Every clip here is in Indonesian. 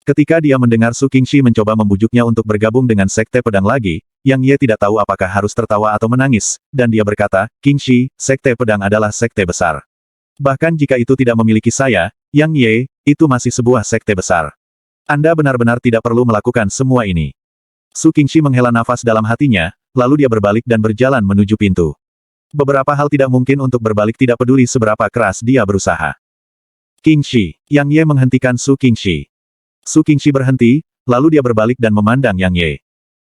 Ketika dia mendengar Su Qingxi mencoba membujuknya untuk bergabung dengan Sekte Pedang lagi, Yang Ye tidak tahu apakah harus tertawa atau menangis, dan dia berkata, Qingxi, Sekte Pedang adalah sekte besar. Bahkan jika itu tidak memiliki saya, Yang Ye, itu masih sebuah sekte besar. Anda benar-benar tidak perlu melakukan semua ini. Su Qingxi menghela nafas dalam hatinya, lalu dia berbalik dan berjalan menuju pintu. Beberapa hal tidak mungkin untuk berbalik tidak peduli seberapa keras dia berusaha. Qingxi, Yang Ye menghentikan Su Qingxi. Su Qingxi berhenti, lalu dia berbalik dan memandang Yang Ye.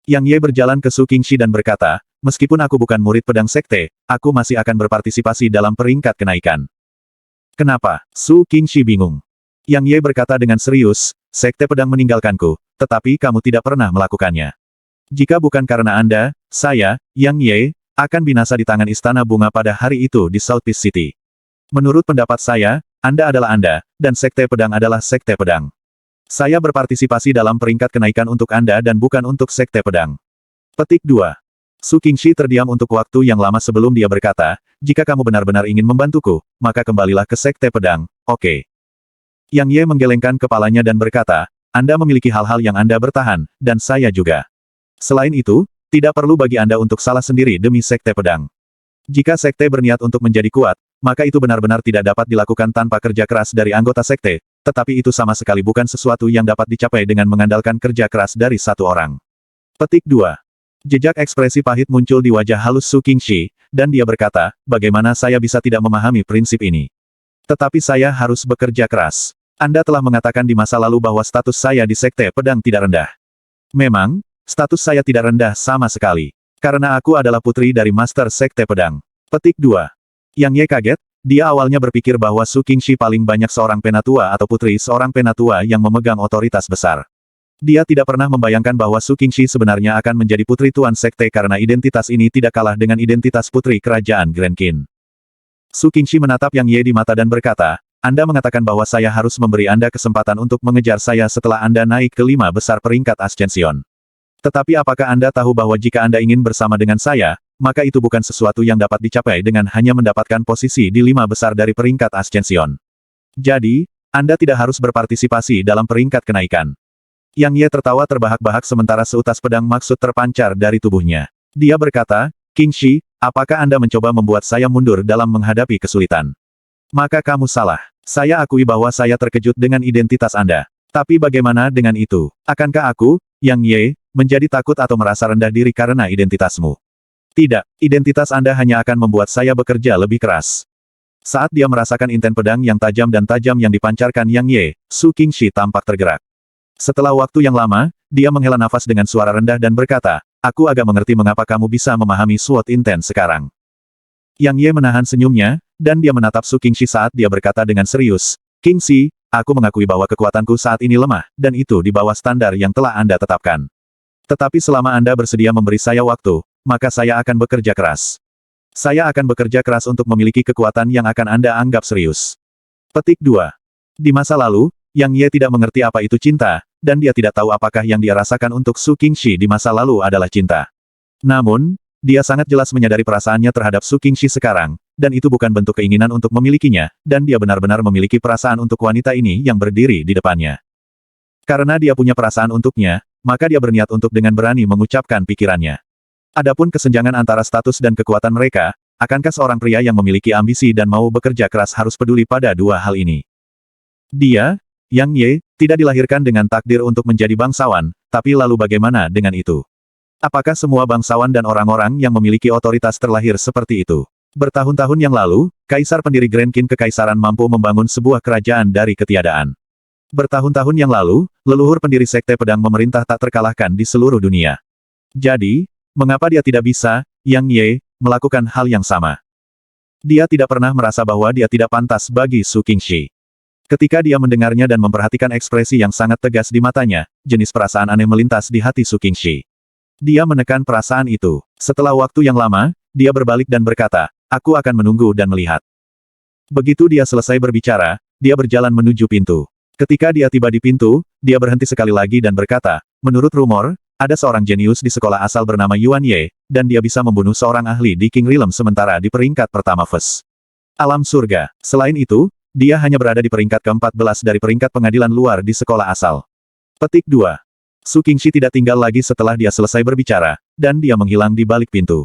Yang Ye berjalan ke Su Qingxi dan berkata, meskipun aku bukan murid pedang sekte, aku masih akan berpartisipasi dalam peringkat kenaikan. Kenapa? Su Qingxi bingung. Yang Ye berkata dengan serius, sekte pedang meninggalkanku, tetapi kamu tidak pernah melakukannya. Jika bukan karena Anda, saya, Yang Ye, akan binasa di tangan Istana Bunga pada hari itu di South Peace City. Menurut pendapat saya, Anda adalah Anda, dan sekte pedang adalah sekte pedang. Saya berpartisipasi dalam peringkat kenaikan untuk Anda dan bukan untuk sekte pedang. Petik 2. Su Qingxi terdiam untuk waktu yang lama sebelum dia berkata, jika kamu benar-benar ingin membantuku, maka kembalilah ke sekte pedang, oke. Yang Ye menggelengkan kepalanya dan berkata, Anda memiliki hal-hal yang Anda bertahan, dan saya juga. Selain itu, tidak perlu bagi Anda untuk salah sendiri demi sekte pedang. Jika sekte berniat untuk menjadi kuat, maka itu benar-benar tidak dapat dilakukan tanpa kerja keras dari anggota sekte, tetapi itu sama sekali bukan sesuatu yang dapat dicapai dengan mengandalkan kerja keras dari satu orang. Petik 2. Jejak ekspresi pahit muncul di wajah halus Su Qingxi, dan dia berkata, bagaimana saya bisa tidak memahami prinsip ini? Tetapi saya harus bekerja keras. Anda telah mengatakan di masa lalu bahwa status saya di sekte pedang tidak rendah. Memang, status saya tidak rendah sama sekali. Karena aku adalah putri dari Master Sekte Pedang. Petik 2. Yang Ye kaget. Dia awalnya berpikir bahwa Su Qingxi paling banyak seorang penatua atau putri seorang penatua yang memegang otoritas besar. Dia tidak pernah membayangkan bahwa Su Qingxi sebenarnya akan menjadi putri tuan sekte karena identitas ini tidak kalah dengan identitas putri kerajaan Grand Qin. Su Qingxi menatap Yang Ye di mata dan berkata, Anda mengatakan bahwa saya harus memberi Anda kesempatan untuk mengejar saya setelah Anda naik ke 5 besar peringkat Ascension. Tetapi apakah Anda tahu bahwa jika Anda ingin bersama dengan saya, maka itu bukan sesuatu yang dapat dicapai dengan hanya mendapatkan posisi di 5 besar dari peringkat Ascension. Jadi, Anda tidak harus berpartisipasi dalam peringkat kenaikan. Yang Ye tertawa terbahak-bahak sementara seutas pedang maksud terpancar dari tubuhnya. Dia berkata, Qingxi, apakah Anda mencoba membuat saya mundur dalam menghadapi kesulitan? Maka kamu salah. Saya akui bahwa saya terkejut dengan identitas Anda. Tapi bagaimana dengan itu? Akankah aku, Yang Ye, menjadi takut atau merasa rendah diri karena identitasmu? Tidak, identitas Anda hanya akan membuat saya bekerja lebih keras. Saat dia merasakan inten pedang yang tajam dan tajam yang dipancarkan Yang Ye, Su Qingxi tampak tergerak. Setelah waktu yang lama, dia menghela nafas dengan suara rendah dan berkata, aku agak mengerti mengapa kamu bisa memahami SWOT inten sekarang. Yang Ye menahan senyumnya, dan dia menatap Su Qingxi saat dia berkata dengan serius, Qingxi, aku mengakui bahwa kekuatanku saat ini lemah, dan itu di bawah standar yang telah Anda tetapkan. Tetapi selama Anda bersedia memberi saya waktu, maka saya akan bekerja keras. Saya akan bekerja keras untuk memiliki kekuatan yang akan Anda anggap serius. Petik 2. Di masa lalu, Yang Ye tidak mengerti apa itu cinta, dan dia tidak tahu apakah yang dia rasakan untuk Su Qingxi di masa lalu adalah cinta. Namun, dia sangat jelas menyadari perasaannya terhadap Su Qingxi sekarang, dan itu bukan bentuk keinginan untuk memilikinya, dan dia benar-benar memiliki perasaan untuk wanita ini yang berdiri di depannya. Karena dia punya perasaan untuknya, maka dia berniat untuk dengan berani mengucapkan pikirannya. Adapun kesenjangan antara status dan kekuatan mereka, akankah seorang pria yang memiliki ambisi dan mau bekerja keras harus peduli pada dua hal ini? Dia, Yang Ye, tidak dilahirkan dengan takdir untuk menjadi bangsawan, tapi lalu bagaimana dengan itu? Apakah semua bangsawan dan orang-orang yang memiliki otoritas terlahir seperti itu? Bertahun-tahun yang lalu, Kaisar pendiri Grand Qin Kekaisaran mampu membangun sebuah kerajaan dari ketiadaan. Bertahun-tahun yang lalu, leluhur pendiri Sekte Pedang memerintah tak terkalahkan di seluruh dunia. Jadi, mengapa dia tidak bisa, Yang Ye, melakukan hal yang sama? Dia tidak pernah merasa bahwa dia tidak pantas bagi Su Qingxi. Ketika dia mendengarnya dan memperhatikan ekspresi yang sangat tegas di matanya, jenis perasaan aneh melintas di hati Su Qingxi. Dia menekan perasaan itu. Setelah waktu yang lama, dia berbalik dan berkata, aku akan menunggu dan melihat. Begitu dia selesai berbicara, dia berjalan menuju pintu. Ketika dia tiba di pintu, dia berhenti sekali lagi dan berkata, menurut rumor, ada seorang jenius di sekolah asal bernama Yuan Ye, dan dia bisa membunuh seorang ahli di King Realm sementara di peringkat pertama First Alam Surga. Selain itu, dia hanya berada di peringkat ke-14 dari peringkat pengadilan luar di sekolah asal. Petik 2. Su Qingxi tidak tinggal lagi setelah dia selesai berbicara, dan dia menghilang di balik pintu.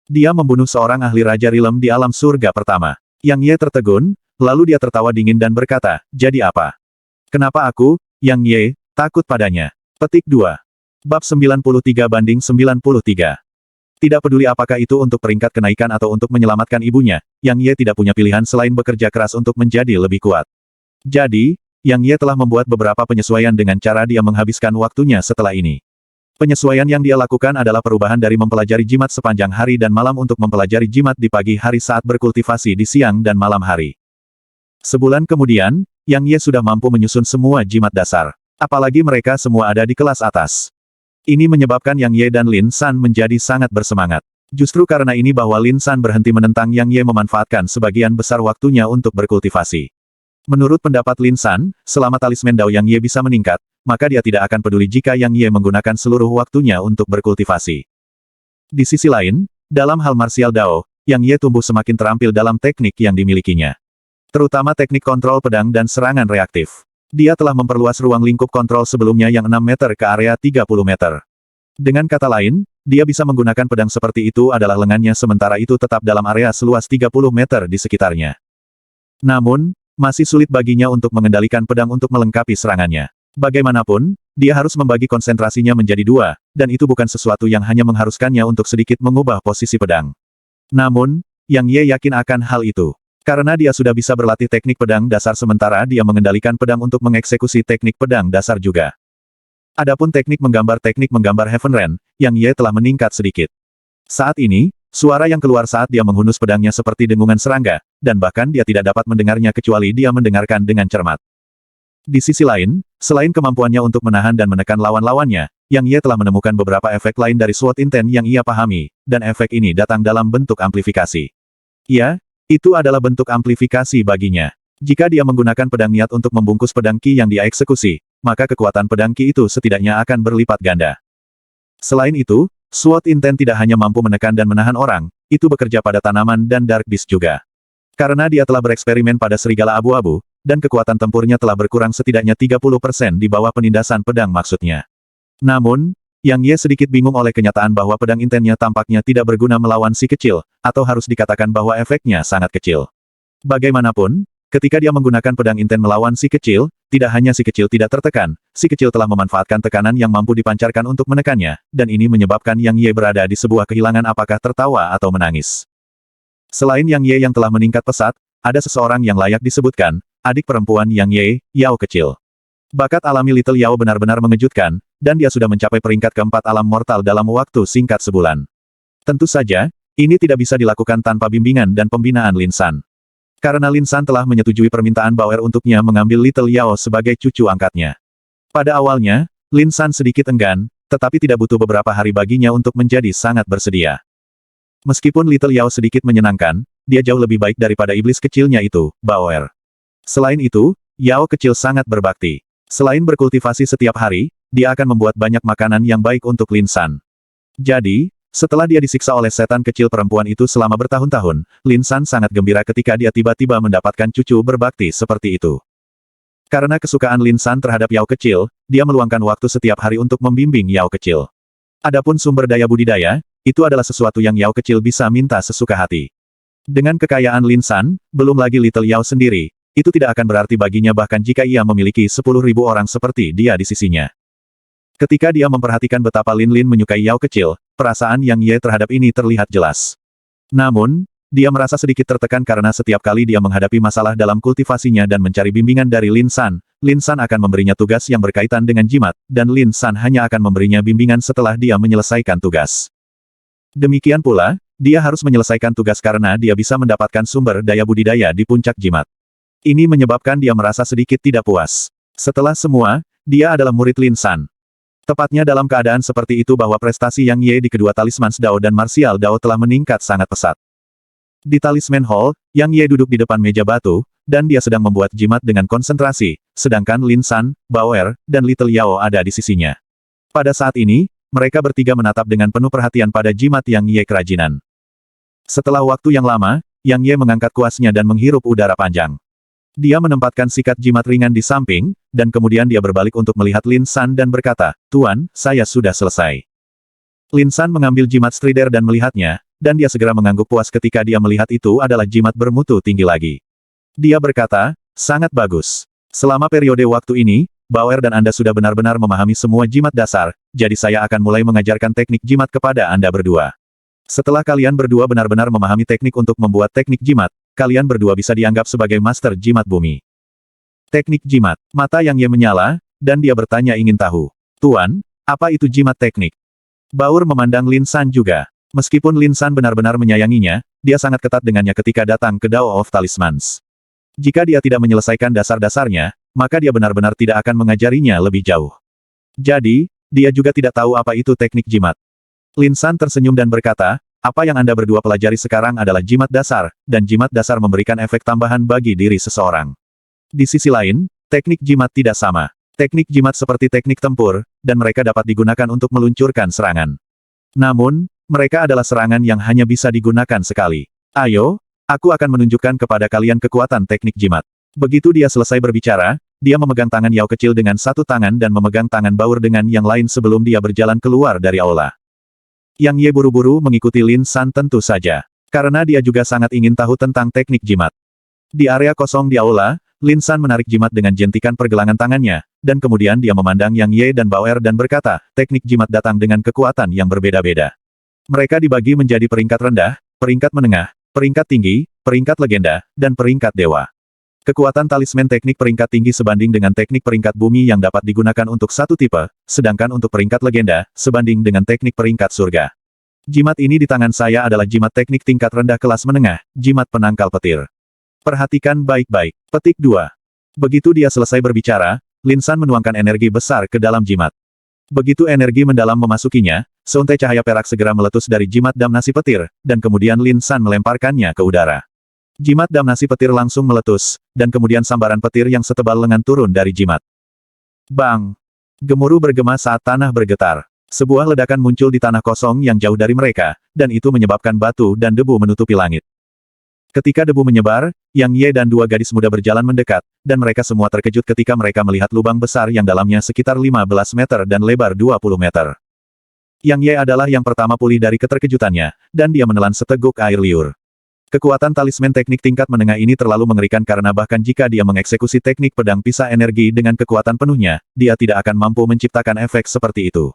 Dia membunuh seorang ahli Raja Rilem di alam surga pertama. Yang Ye tertegun, lalu dia tertawa dingin dan berkata, jadi apa? Kenapa aku, Yang Ye, takut padanya? Petik 2. Bab 93/93. Tidak peduli apakah itu untuk peringkat kenaikan atau untuk menyelamatkan ibunya, Yang Ye tidak punya pilihan selain bekerja keras untuk menjadi lebih kuat. Jadi, Yang Ye telah membuat beberapa penyesuaian dengan cara dia menghabiskan waktunya setelah ini. Penyesuaian yang dia lakukan adalah perubahan dari mempelajari jimat sepanjang hari dan malam untuk mempelajari jimat di pagi hari saat berkultivasi di siang dan malam hari. Sebulan kemudian, Yang Ye sudah mampu menyusun semua jimat dasar. Apalagi mereka semua ada di kelas atas. Ini menyebabkan Yang Ye dan Lin San menjadi sangat bersemangat. Justru karena ini bahwa Lin San berhenti menentang Yang Ye memanfaatkan sebagian besar waktunya untuk berkultivasi. Menurut pendapat Lin San, selama talisman Dao Yang Ye bisa meningkat, maka dia tidak akan peduli jika Yang Ye menggunakan seluruh waktunya untuk berkultivasi. Di sisi lain, dalam hal martial Dao, Yang Ye tumbuh semakin terampil dalam teknik yang dimilikinya. Terutama teknik kontrol pedang dan serangan reaktif. Dia telah memperluas ruang lingkup kontrol sebelumnya yang 6 meter ke area 30 meter. Dengan kata lain, dia bisa menggunakan pedang seperti itu adalah lengannya sementara itu tetap dalam area seluas 30 meter di sekitarnya. Namun, masih sulit baginya untuk mengendalikan pedang untuk melengkapi serangannya. Bagaimanapun, dia harus membagi konsentrasinya menjadi dua, dan itu bukan sesuatu yang hanya mengharuskannya untuk sedikit mengubah posisi pedang. Namun, Yang Ye yakin akan hal itu. Karena dia sudah bisa berlatih teknik pedang dasar sementara dia mengendalikan pedang untuk mengeksekusi teknik pedang dasar juga. Adapun teknik menggambar Heaven Ren, Yang Ye telah meningkat sedikit. Saat ini, suara yang keluar saat dia menghunus pedangnya seperti dengungan serangga, dan bahkan dia tidak dapat mendengarnya kecuali dia mendengarkan dengan cermat. Di sisi lain, selain kemampuannya untuk menahan dan menekan lawan-lawannya, Yang Ye telah menemukan beberapa efek lain dari Sword Intent yang ia pahami, dan efek ini datang dalam bentuk amplifikasi. Ya, itu adalah bentuk amplifikasi baginya. Jika dia menggunakan pedang niat untuk membungkus pedang Qi yang dia eksekusi, maka kekuatan pedang Qi itu setidaknya akan berlipat ganda. Selain itu, Sword Intent tidak hanya mampu menekan dan menahan orang, itu bekerja pada tanaman dan Dark Beast juga. Karena dia telah bereksperimen pada serigala abu-abu, dan kekuatan tempurnya telah berkurang setidaknya 30% di bawah penindasan pedang maksudnya. Namun, Yang Ye sedikit bingung oleh kenyataan bahwa pedang intennya tampaknya tidak berguna melawan si kecil, atau harus dikatakan bahwa efeknya sangat kecil. Bagaimanapun, ketika dia menggunakan pedang inten melawan si kecil, tidak hanya si kecil tidak tertekan, si kecil telah memanfaatkan tekanan yang mampu dipancarkan untuk menekannya, dan ini menyebabkan Yang Ye berada di sebuah kehilangan apakah tertawa atau menangis. Selain Yang Ye yang telah meningkat pesat, ada seseorang yang layak disebutkan, adik perempuan Yang Ye, Yao kecil. Bakat alami Little Yao benar-benar mengejutkan, dan dia sudah mencapai peringkat keempat alam mortal dalam waktu singkat sebulan. Tentu saja, ini tidak bisa dilakukan tanpa bimbingan dan pembinaan Lin San. Karena Lin San telah menyetujui permintaan Bauer untuknya mengambil Little Yao sebagai cucu angkatnya. Pada awalnya, Lin San sedikit enggan, tetapi tidak butuh beberapa hari baginya untuk menjadi sangat bersedia. Meskipun Little Yao sedikit menyenangkan, dia jauh lebih baik daripada iblis kecilnya itu, Bauer. Selain itu, Yao kecil sangat berbakti. Selain berkultivasi setiap hari, dia akan membuat banyak makanan yang baik untuk Lin San. Jadi, setelah dia disiksa oleh setan kecil perempuan itu selama bertahun-tahun, Lin San sangat gembira ketika dia tiba-tiba mendapatkan cucu berbakti seperti itu. Karena kesukaan Lin San terhadap Yao kecil, dia meluangkan waktu setiap hari untuk membimbing Yao kecil. Adapun sumber daya budidaya, itu adalah sesuatu yang Yao kecil bisa minta sesuka hati. Dengan kekayaan Lin San, belum lagi Little Yao sendiri, itu tidak akan berarti baginya bahkan jika ia memiliki 10.000 orang seperti dia di sisinya. Ketika dia memperhatikan betapa Lin Lin menyukai Yao kecil, perasaan Yang Ye terhadap ini terlihat jelas. Namun, dia merasa sedikit tertekan karena setiap kali dia menghadapi masalah dalam kultivasinya dan mencari bimbingan dari Lin San akan memberinya tugas yang berkaitan dengan jimat, dan Lin San hanya akan memberinya bimbingan setelah dia menyelesaikan tugas. Demikian pula, dia harus menyelesaikan tugas karena dia bisa mendapatkan sumber daya budidaya di puncak jimat. Ini menyebabkan dia merasa sedikit tidak puas. Setelah semua, dia adalah murid Lin San. Tepatnya dalam keadaan seperti itu bahwa prestasi Yang Ye di kedua talisman Dao dan martial Dao telah meningkat sangat pesat. Di Talisman Hall, Yang Ye duduk di depan meja batu, dan dia sedang membuat jimat dengan konsentrasi, sedangkan Lin San, Bauer, dan Little Yao ada di sisinya. Pada saat ini, mereka bertiga menatap dengan penuh perhatian pada jimat Yang Ye kerajinan. Setelah waktu yang lama, Yang Ye mengangkat kuasnya dan menghirup udara panjang. Dia menempatkan sikat jimat ringan di samping, dan kemudian dia berbalik untuk melihat Lin San dan berkata, "Tuan, saya sudah selesai." Lin San mengambil jimat Strider dan melihatnya, dan dia segera mengangguk puas ketika dia melihat itu adalah jimat bermutu tinggi lagi. Dia berkata, "Sangat bagus. Selama periode waktu ini, Bauer dan Anda sudah benar-benar memahami semua jimat dasar, jadi saya akan mulai mengajarkan teknik jimat kepada Anda berdua. Setelah kalian berdua benar-benar memahami teknik untuk membuat teknik jimat, kalian berdua bisa dianggap sebagai master jimat bumi." Teknik jimat. Mata Yang Ye menyala, dan dia bertanya ingin tahu. "Tuan, apa itu jimat teknik?" Bauer memandang Lin San juga. Meskipun Lin San benar-benar menyayanginya, dia sangat ketat dengannya ketika datang ke Dao of Talismans. Jika dia tidak menyelesaikan dasar-dasarnya, maka dia benar-benar tidak akan mengajarinya lebih jauh. Jadi, dia juga tidak tahu apa itu teknik jimat. Lin San tersenyum dan berkata, "Apa yang Anda berdua pelajari sekarang adalah jimat dasar, dan jimat dasar memberikan efek tambahan bagi diri seseorang. Di sisi lain, teknik jimat tidak sama. Teknik jimat seperti teknik tempur, dan mereka dapat digunakan untuk meluncurkan serangan. Namun, mereka adalah serangan yang hanya bisa digunakan sekali. Ayo, aku akan menunjukkan kepada kalian kekuatan teknik jimat." Begitu dia selesai berbicara, dia memegang tangan Yao kecil dengan satu tangan dan memegang tangan Bauer dengan yang lain sebelum dia berjalan keluar dari aula. Yang Ye buru-buru mengikuti Lin San tentu saja. Karena dia juga sangat ingin tahu tentang teknik jimat. Di area kosong di aula, Lin San menarik jimat dengan jentikan pergelangan tangannya, dan kemudian dia memandang Yang Ye dan Bauer dan berkata, "Teknik jimat datang dengan kekuatan yang berbeda-beda. Mereka dibagi menjadi peringkat rendah, peringkat menengah, peringkat tinggi, peringkat legenda, dan peringkat dewa. Kekuatan talisman teknik peringkat tinggi sebanding dengan teknik peringkat bumi yang dapat digunakan untuk satu tipe, sedangkan untuk peringkat legenda, sebanding dengan teknik peringkat surga. Jimat ini di tangan saya adalah jimat teknik tingkat rendah kelas menengah, jimat penangkal petir. Perhatikan baik-baik." Petik 2. Begitu dia selesai berbicara, Lin San menuangkan energi besar ke dalam jimat. Begitu energi mendalam memasukinya, seuntai cahaya perak segera meletus dari jimat damnasi petir, dan kemudian Lin San melemparkannya ke udara. Jimat damnasi petir langsung meletus, dan kemudian sambaran petir yang setebal lengan turun dari jimat. Bang! Gemuruh bergema saat tanah bergetar. Sebuah ledakan muncul di tanah kosong yang jauh dari mereka, dan itu menyebabkan batu dan debu menutupi langit. Ketika debu menyebar, Yang Ye dan dua gadis muda berjalan mendekat, dan mereka semua terkejut ketika mereka melihat lubang besar yang dalamnya sekitar 15 meter dan lebar 20 meter. Yang Ye adalah yang pertama pulih dari keterkejutannya, dan dia menelan seteguk air liur. Kekuatan talisman teknik tingkat menengah ini terlalu mengerikan karena bahkan jika dia mengeksekusi teknik pedang pisah energi dengan kekuatan penuhnya, dia tidak akan mampu menciptakan efek seperti itu.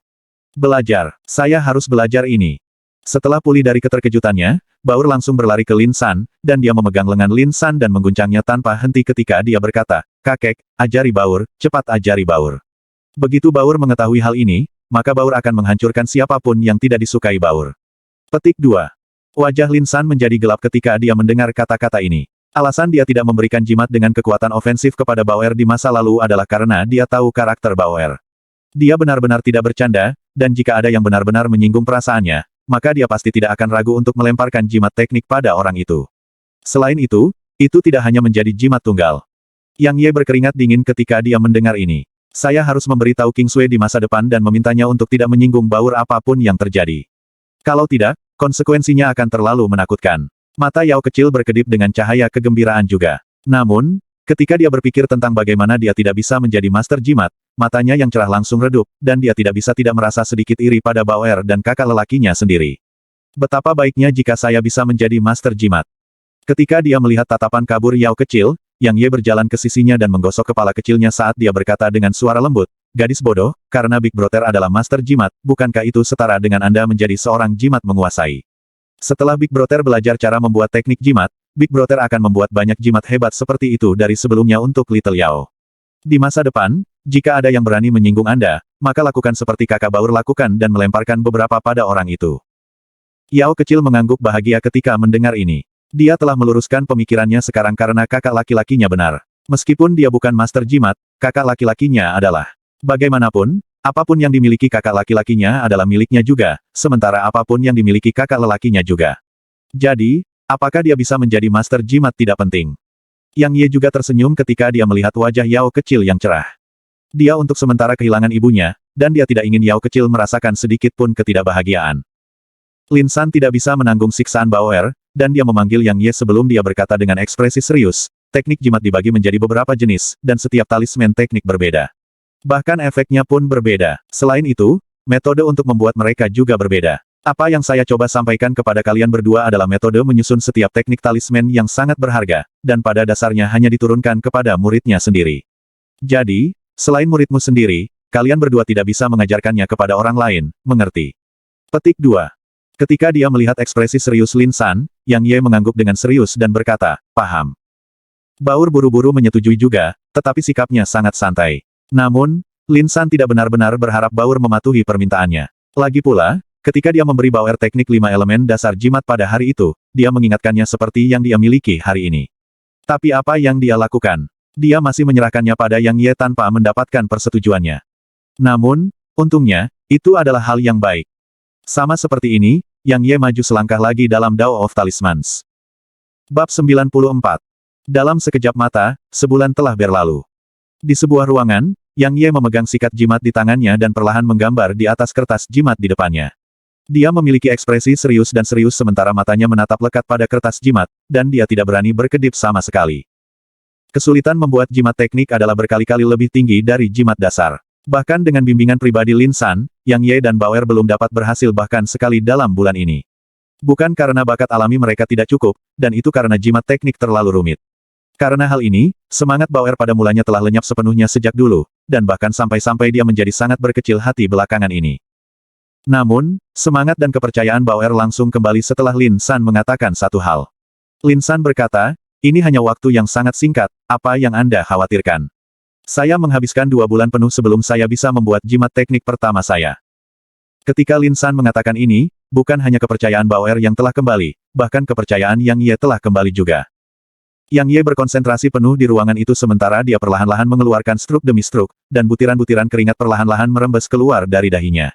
Belajar. Saya harus belajar ini. Setelah pulih dari keterkejutannya, Bauer langsung berlari ke Lin San, dan dia memegang lengan Lin San dan mengguncangnya tanpa henti ketika dia berkata, "Kakek, ajari Bauer, cepat ajari Bauer." Begitu Bauer mengetahui hal ini, maka Bauer akan menghancurkan siapapun yang tidak disukai Bauer. Petik 2. Wajah Lin San menjadi gelap ketika dia mendengar kata-kata ini. Alasan dia tidak memberikan jimat dengan kekuatan ofensif kepada Bauer di masa lalu adalah karena dia tahu karakter Bauer. Dia benar-benar tidak bercanda, dan jika ada yang benar-benar menyinggung perasaannya, maka dia pasti tidak akan ragu untuk melemparkan jimat teknik pada orang itu. Selain itu tidak hanya menjadi jimat tunggal. Yang Ye berkeringat dingin ketika dia mendengar ini. Saya harus memberitahu King Sui di masa depan dan memintanya untuk tidak menyinggung Bauer apapun yang terjadi. Kalau tidak, konsekuensinya akan terlalu menakutkan. Mata Yao kecil berkedip dengan cahaya kegembiraan juga. Namun, ketika dia berpikir tentang bagaimana dia tidak bisa menjadi master jimat, matanya yang cerah langsung redup, dan dia tidak bisa tidak merasa sedikit iri pada Bauer dan kakak lelakinya sendiri. Betapa baiknya jika saya bisa menjadi master jimat. Ketika dia melihat tatapan kabur Yao kecil, Yang Ye berjalan ke sisinya dan menggosok kepala kecilnya saat dia berkata dengan suara lembut, "Gadis bodoh, karena Big Brother adalah master jimat, bukankah itu setara dengan Anda menjadi seorang jimat menguasai?" Setelah Big Brother belajar cara membuat teknik jimat, Big Brother akan membuat banyak jimat hebat seperti itu dari sebelumnya untuk Little Yao. Di masa depan, jika ada yang berani menyinggung Anda, maka lakukan seperti kakak Bauer lakukan dan melemparkan beberapa pada orang itu. Yao kecil mengangguk bahagia ketika mendengar ini. Dia telah meluruskan pemikirannya sekarang karena kakak laki-lakinya benar. Meskipun dia bukan master jimat, kakak laki-lakinya adalah. Bagaimanapun, apapun yang dimiliki kakak laki-lakinya adalah miliknya juga, sementara apapun yang dimiliki kakak lelakinya juga. Jadi, apakah dia bisa menjadi master jimat tidak penting. Yang Ye juga tersenyum ketika dia melihat wajah Yao kecil yang cerah. Dia untuk sementara kehilangan ibunya, dan dia tidak ingin Yao kecil merasakan sedikit pun ketidakbahagiaan. Lin San tidak bisa menanggung siksaan Bauer, dan dia memanggil Yang Ye sebelum dia berkata dengan ekspresi serius, teknik jimat dibagi menjadi beberapa jenis, dan setiap talisman teknik berbeda. Bahkan efeknya pun berbeda. Selain itu, metode untuk membuat mereka juga berbeda. Apa yang saya coba sampaikan kepada kalian berdua adalah metode menyusun setiap teknik talisman yang sangat berharga, dan pada dasarnya hanya diturunkan kepada muridnya sendiri. Jadi, selain muridmu sendiri, kalian berdua tidak bisa mengajarkannya kepada orang lain, mengerti? Petik 2. Ketika dia melihat ekspresi serius Lin San, Yang Ye mengangguk dengan serius dan berkata, paham. Baur buru-buru menyetujui juga, tetapi sikapnya sangat santai. Namun, Lin San tidak benar-benar berharap Baur mematuhi permintaannya. Lagi pula, ketika dia memberi Baur teknik 5 elemen dasar jimat pada hari itu, dia mengingatkannya seperti yang dia miliki hari ini. Tapi apa yang dia lakukan? Dia masih menyerahkannya pada Yang Ye tanpa mendapatkan persetujuannya. Namun, untungnya, itu adalah hal yang baik. Sama seperti ini, Yang Ye maju selangkah lagi dalam Dao of Talismans. Bab 94. Dalam sekejap mata, sebulan telah berlalu. Di sebuah ruangan, Yang Ye memegang sikat jimat di tangannya dan perlahan menggambar di atas kertas jimat di depannya. Dia memiliki ekspresi serius dan serius sementara matanya menatap lekat pada kertas jimat, dan dia tidak berani berkedip sama sekali. Kesulitan membuat jimat teknik adalah berkali-kali lebih tinggi dari jimat dasar. Bahkan dengan bimbingan pribadi Lin San, Yang Ye dan Baoer belum dapat berhasil bahkan sekali dalam bulan ini. Bukan karena bakat alami mereka tidak cukup, dan itu karena jimat teknik terlalu rumit. Karena hal ini, semangat Baoer pada mulanya telah lenyap sepenuhnya sejak dulu, dan bahkan sampai-sampai dia menjadi sangat berkecil hati belakangan ini. Namun, semangat dan kepercayaan Baoer langsung kembali setelah Lin San mengatakan satu hal. Lin San berkata, ini hanya waktu yang sangat singkat, apa yang Anda khawatirkan? Saya menghabiskan 2 bulan penuh sebelum saya bisa membuat jimat teknik pertama saya. Ketika Lin San mengatakan ini, bukan hanya kepercayaan Baoer yang telah kembali, bahkan kepercayaan Yang Ye telah kembali juga. Yang Ye berkonsentrasi penuh di ruangan itu sementara dia perlahan-lahan mengeluarkan struk demi struk, dan butiran-butiran keringat perlahan-lahan merembes keluar dari dahinya.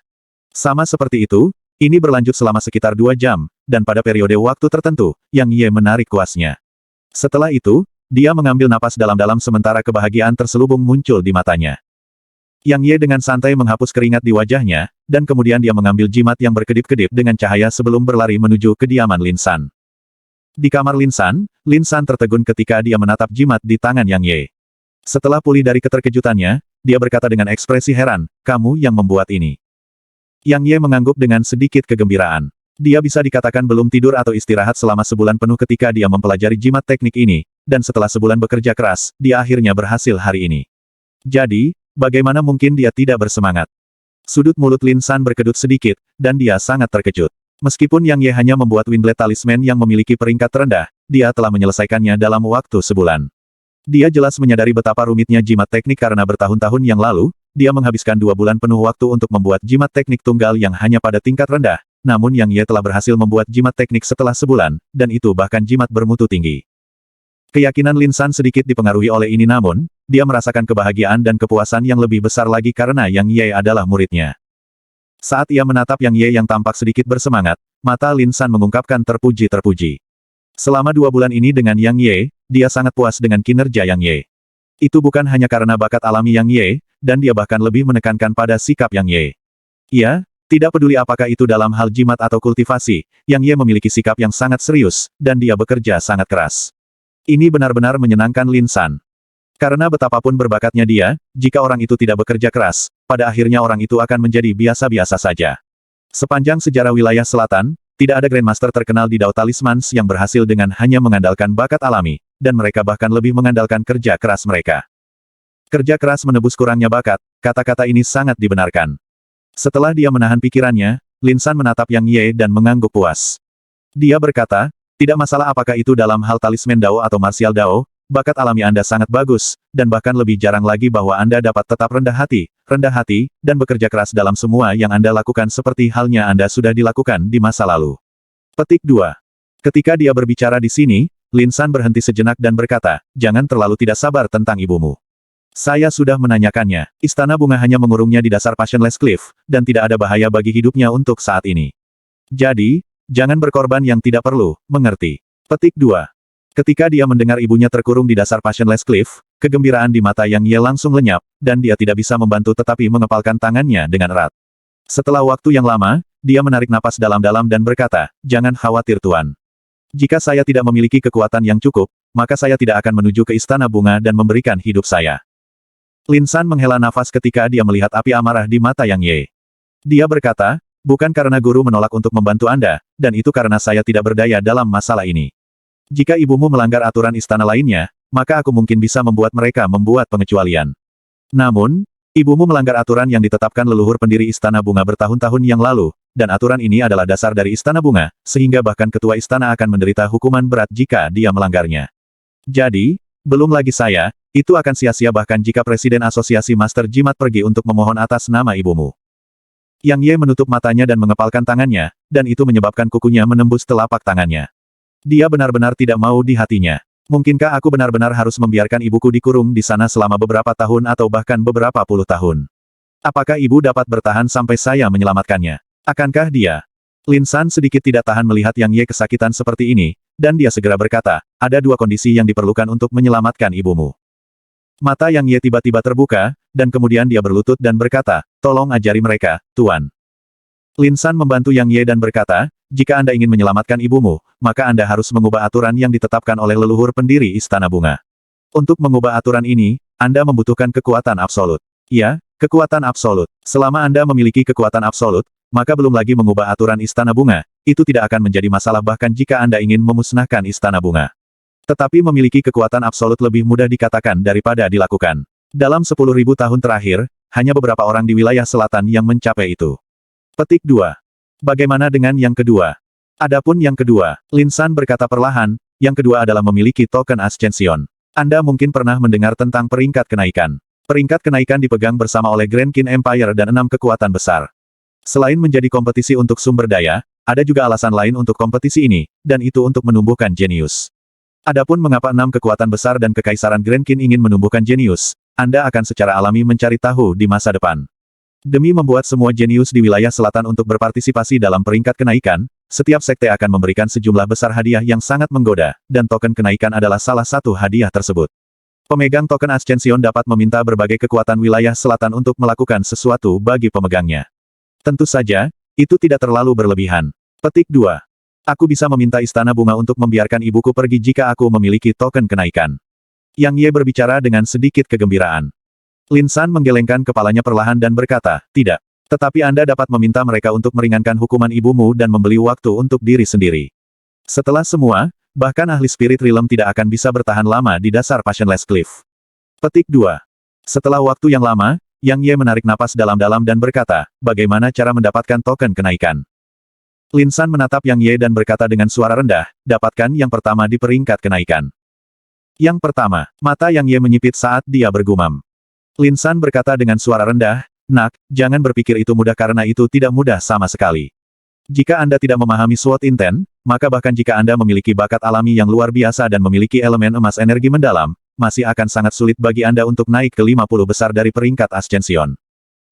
Sama seperti itu, ini berlanjut selama sekitar 2 jam, dan pada periode waktu tertentu, Yang Ye menarik kuasnya. Setelah itu, dia mengambil napas dalam-dalam sementara kebahagiaan terselubung muncul di matanya. Yang Ye dengan santai menghapus keringat di wajahnya, dan kemudian dia mengambil jimat yang berkedip-kedip dengan cahaya sebelum berlari menuju kediaman Lin San. Di kamar Lin San tertegun ketika dia menatap jimat di tangan Yang Ye. Setelah pulih dari keterkejutannya, dia berkata dengan ekspresi heran, kamu yang membuat ini. Yang Ye mengangguk dengan sedikit kegembiraan. Dia bisa dikatakan belum tidur atau istirahat selama sebulan penuh ketika dia mempelajari jimat teknik ini, dan setelah sebulan bekerja keras, dia akhirnya berhasil hari ini. Jadi, bagaimana mungkin dia tidak bersemangat? Sudut mulut Lin San berkedut sedikit, dan dia sangat terkejut. Meskipun Yang Ye hanya membuat Windblade Talisman yang memiliki peringkat terendah, dia telah menyelesaikannya dalam waktu sebulan. Dia jelas menyadari betapa rumitnya jimat teknik karena bertahun-tahun yang lalu, dia menghabiskan 2 bulan penuh waktu untuk membuat jimat teknik tunggal yang hanya pada tingkat rendah, namun Yang Ye telah berhasil membuat jimat teknik setelah sebulan, dan itu bahkan jimat bermutu tinggi. Keyakinan Lin San sedikit dipengaruhi oleh ini namun, dia merasakan kebahagiaan dan kepuasan yang lebih besar lagi karena Yang Ye adalah muridnya. Saat ia menatap Yang Ye yang tampak sedikit bersemangat, mata Lin San mengungkapkan terpuji-terpuji. Selama 2 bulan ini dengan Yang Ye, dia sangat puas dengan kinerja Yang Ye. Itu bukan hanya karena bakat alami Yang Ye, dan dia bahkan lebih menekankan pada sikap Yang Ye. Ia, tidak peduli apakah itu dalam hal jimat atau kultivasi, Yang Ye memiliki sikap yang sangat serius, dan dia bekerja sangat keras. Ini benar-benar menyenangkan Lin San. Karena betapapun berbakatnya dia, jika orang itu tidak bekerja keras, pada akhirnya orang itu akan menjadi biasa-biasa saja. Sepanjang sejarah wilayah selatan, tidak ada Grandmaster terkenal di Dao Talismans yang berhasil dengan hanya mengandalkan bakat alami, dan mereka bahkan lebih mengandalkan kerja keras mereka. Kerja keras menebus kurangnya bakat, kata-kata ini sangat dibenarkan. Setelah dia menahan pikirannya, Lin San menatap Yang Ye dan mengangguk puas. Dia berkata, tidak masalah apakah itu dalam hal talisman Dao atau martial Dao, bakat alami Anda sangat bagus, dan bahkan lebih jarang lagi bahwa Anda dapat tetap rendah hati, dan bekerja keras dalam semua yang Anda lakukan seperti halnya Anda sudah dilakukan di masa lalu. Petik 2. Ketika dia berbicara di sini, Lin San berhenti sejenak dan berkata, jangan terlalu tidak sabar tentang ibumu. Saya sudah menanyakannya, Istana Bunga hanya mengurungnya di dasar Passionless Cliff, dan tidak ada bahaya bagi hidupnya untuk saat ini. Jadi, jangan berkorban yang tidak perlu, mengerti. Petik 2. Ketika dia mendengar ibunya terkurung di dasar Passionless Cliff, kegembiraan di mata Yang Ye langsung lenyap, dan dia tidak bisa membantu tetapi mengepalkan tangannya dengan erat. Setelah waktu yang lama, dia menarik napas dalam-dalam dan berkata, jangan khawatir Tuan. Jika saya tidak memiliki kekuatan yang cukup, maka saya tidak akan menuju ke Istana Bunga dan memberikan hidup saya. Lin San menghela nafas ketika dia melihat api amarah di mata Yang Ye. Dia berkata, bukan karena guru menolak untuk membantu Anda, dan itu karena saya tidak berdaya dalam masalah ini. Jika ibumu melanggar aturan istana lainnya, maka aku mungkin bisa membuat mereka membuat pengecualian. Namun, ibumu melanggar aturan yang ditetapkan leluhur pendiri Istana Bunga bertahun-tahun yang lalu, dan aturan ini adalah dasar dari Istana Bunga, sehingga bahkan ketua istana akan menderita hukuman berat jika dia melanggarnya. Jadi, belum lagi saya, itu akan sia-sia bahkan jika Presiden Asosiasi Master Jimat pergi untuk memohon atas nama ibumu. Yang Ye menutup matanya dan mengepalkan tangannya, dan itu menyebabkan kukunya menembus telapak tangannya. Dia benar-benar tidak mau di hatinya. Mungkinkah aku benar-benar harus membiarkan ibuku dikurung di sana selama beberapa tahun atau bahkan beberapa puluh tahun? Apakah ibu dapat bertahan sampai saya menyelamatkannya? Akankah dia? Lin San sedikit tidak tahan melihat Yang Ye kesakitan seperti ini, dan dia segera berkata, ada dua kondisi yang diperlukan untuk menyelamatkan ibumu. Mata Yang Ye tiba-tiba terbuka, dan kemudian dia berlutut dan berkata, tolong ajari mereka, Tuan. Lin San membantu Yang Ye dan berkata, jika Anda ingin menyelamatkan ibumu, maka Anda harus mengubah aturan yang ditetapkan oleh leluhur pendiri Istana Bunga. Untuk mengubah aturan ini, Anda membutuhkan kekuatan absolut. Ya, kekuatan absolut. Selama Anda memiliki kekuatan absolut, maka belum lagi mengubah aturan Istana Bunga, itu tidak akan menjadi masalah bahkan jika Anda ingin memusnahkan Istana Bunga. Tetapi memiliki kekuatan absolut lebih mudah dikatakan daripada dilakukan. Dalam 10.000 tahun terakhir, hanya beberapa orang di wilayah selatan yang mencapai itu. Petik 2. Bagaimana dengan yang kedua? Adapun yang kedua, Lin San berkata perlahan, yang kedua adalah memiliki token Ascension. Anda mungkin pernah mendengar tentang peringkat kenaikan. Peringkat kenaikan dipegang bersama oleh Grand Qin Empire dan 6 kekuatan besar. Selain menjadi kompetisi untuk sumber daya, ada juga alasan lain untuk kompetisi ini, dan itu untuk menumbuhkan jenius. Adapun mengapa 6 kekuatan besar dan kekaisaran Grand Qin ingin menumbuhkan jenius, Anda akan secara alami mencari tahu di masa depan. Demi membuat semua jenius di wilayah selatan untuk berpartisipasi dalam peringkat kenaikan, setiap sekte akan memberikan sejumlah besar hadiah yang sangat menggoda, dan token kenaikan adalah salah satu hadiah tersebut. Pemegang token Ascension dapat meminta berbagai kekuatan wilayah selatan untuk melakukan sesuatu bagi pemegangnya. Tentu saja, itu tidak terlalu berlebihan. Petik 2. Aku bisa meminta Istana Bunga untuk membiarkan ibuku pergi jika aku memiliki token kenaikan. Yang Ye berbicara dengan sedikit kegembiraan. Lin San menggelengkan kepalanya perlahan dan berkata, tidak. Tetapi Anda dapat meminta mereka untuk meringankan hukuman ibumu dan membeli waktu untuk diri sendiri. Setelah semua, bahkan ahli Spirit Realm tidak akan bisa bertahan lama di dasar Passionless Cliff. Petik 2. Setelah waktu yang lama, Yang Ye menarik napas dalam-dalam dan berkata, bagaimana cara mendapatkan token kenaikan? Lin San menatap Yang Ye dan berkata dengan suara rendah, dapatkan yang pertama di peringkat kenaikan. Yang pertama, mata Yang Ye menyipit saat dia bergumam. Lin San berkata dengan suara rendah, nak, jangan berpikir itu mudah karena itu tidak mudah sama sekali. Jika Anda tidak memahami SWOT Intent, maka bahkan jika Anda memiliki bakat alami yang luar biasa dan memiliki elemen emas energi mendalam, masih akan sangat sulit bagi Anda untuk naik ke 50 besar dari peringkat Ascension.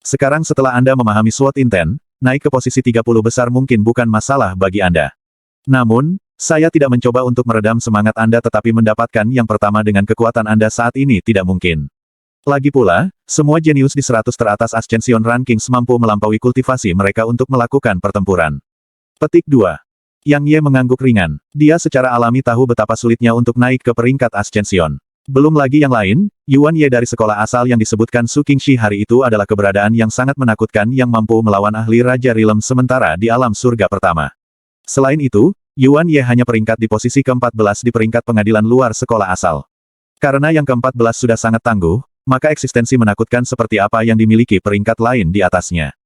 Sekarang setelah Anda memahami SWOT Intent, naik ke posisi 30 besar mungkin bukan masalah bagi Anda. Namun, saya tidak mencoba untuk meredam semangat Anda tetapi mendapatkan yang pertama dengan kekuatan Anda saat ini tidak mungkin. Lagi pula, semua jenius di 100 teratas Ascension Rankings mampu melampaui kultivasi mereka untuk melakukan pertempuran. Petik 2. Yang Ye mengangguk ringan. Dia secara alami tahu betapa sulitnya untuk naik ke peringkat Ascension. Belum lagi yang lain, Yuan Ye dari sekolah asal yang disebutkan Su Qingxi hari itu adalah keberadaan yang sangat menakutkan yang mampu melawan ahli Raja Realm sementara di alam surga pertama. Selain itu, Yuan Ye hanya peringkat di posisi ke-14 di peringkat pengadilan luar sekolah asal. Karena yang ke-14 sudah sangat tangguh, maka eksistensi menakutkan seperti apa yang dimiliki peringkat lain di atasnya.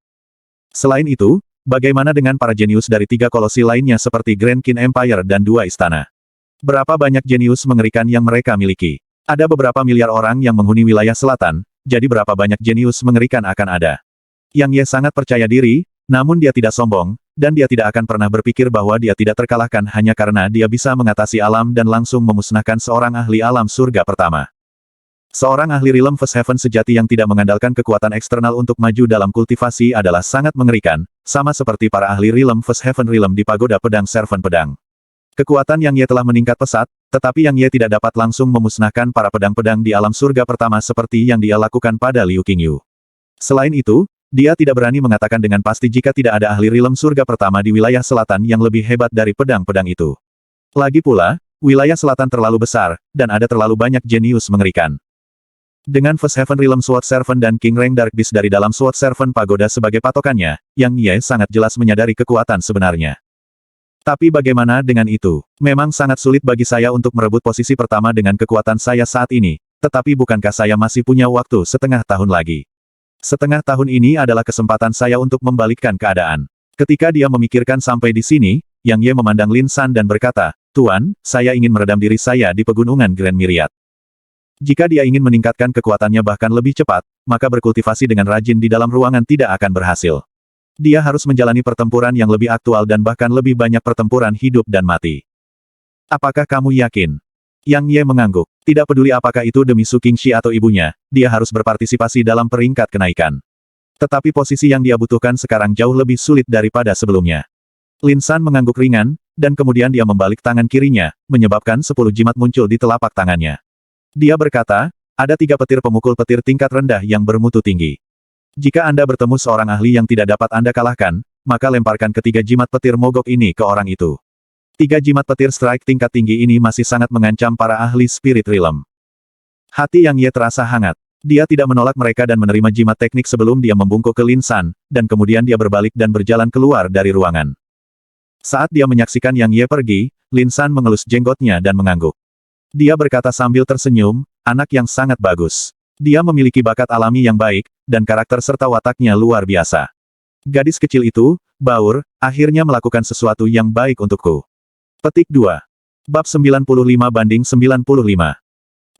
Selain itu, bagaimana dengan para jenius dari 3 kolosi lainnya seperti Grand Qin Empire dan 2 istana? Berapa banyak jenius mengerikan yang mereka miliki? Ada beberapa miliar orang yang menghuni wilayah selatan, jadi berapa banyak jenius mengerikan akan ada. Yang Ye sangat percaya diri, namun dia tidak sombong, dan dia tidak akan pernah berpikir bahwa dia tidak terkalahkan hanya karena dia bisa mengatasi alam dan langsung memusnahkan seorang ahli alam surga pertama. Seorang ahli Realm First Heaven sejati yang tidak mengandalkan kekuatan eksternal untuk maju dalam kultivasi adalah sangat mengerikan, sama seperti para ahli Realm First Heaven Realm di pagoda pedang Servant Pedang. Kekuatan Yang Ye telah meningkat pesat, tetapi Yang Ye tidak dapat langsung memusnahkan para pedang-pedang di alam surga pertama seperti yang dia lakukan pada Liu Qingyu. Selain itu, dia tidak berani mengatakan dengan pasti jika tidak ada ahli Realm surga pertama di wilayah selatan yang lebih hebat dari pedang-pedang itu. Lagi pula, Wilayah selatan terlalu besar, dan ada terlalu banyak jenius mengerikan. Dengan First Heaven Realm Sword Servant dan King Rank Dark Beast dari dalam Sword Servant Pagoda sebagai patokannya, Yang Ye sangat jelas menyadari kekuatan sebenarnya. Tapi bagaimana dengan itu? Memang sangat sulit bagi saya untuk merebut posisi pertama dengan kekuatan saya saat ini, tetapi bukankah saya masih punya waktu setengah tahun lagi? Setengah tahun ini adalah kesempatan saya untuk membalikkan keadaan. Ketika dia memikirkan sampai di sini, Yang Ye memandang Lin San dan berkata, Tuan, saya ingin meredam diri saya di pegunungan Grand Myriad. Jika dia ingin meningkatkan kekuatannya bahkan lebih cepat, maka berkultivasi dengan rajin di dalam ruangan tidak akan berhasil. Dia harus menjalani pertempuran yang lebih aktual dan bahkan lebih banyak pertempuran hidup dan mati. Apakah kamu yakin? Yang Ye mengangguk. Tidak peduli apakah itu demi Su Qingxi atau ibunya, dia harus berpartisipasi dalam peringkat kenaikan. Tetapi posisi yang dia butuhkan sekarang jauh lebih sulit daripada sebelumnya. Lin San mengangguk ringan, dan kemudian dia membalik tangan kirinya, menyebabkan 10 jimat muncul di telapak tangannya. Dia berkata, ada 3 petir pemukul petir tingkat rendah yang bermutu tinggi. Jika Anda bertemu seorang ahli yang tidak dapat Anda kalahkan, maka lemparkan ketiga jimat petir mogok ini ke orang itu. 3 jimat petir strike tingkat tinggi ini masih sangat mengancam para ahli Spirit Realm. Hati Yang Ye terasa hangat. Dia tidak menolak mereka dan menerima jimat teknik sebelum dia membungkuk ke Lin San, dan kemudian dia berbalik dan berjalan keluar dari ruangan. Saat dia menyaksikan Yang Ye pergi, Lin San mengelus jenggotnya dan mengangguk. Dia berkata sambil tersenyum, anak yang sangat bagus. Dia memiliki bakat alami yang baik, dan karakter serta wataknya luar biasa. Gadis kecil itu, Baur, akhirnya melakukan sesuatu yang baik untukku. Petik 2. Bab 95/95.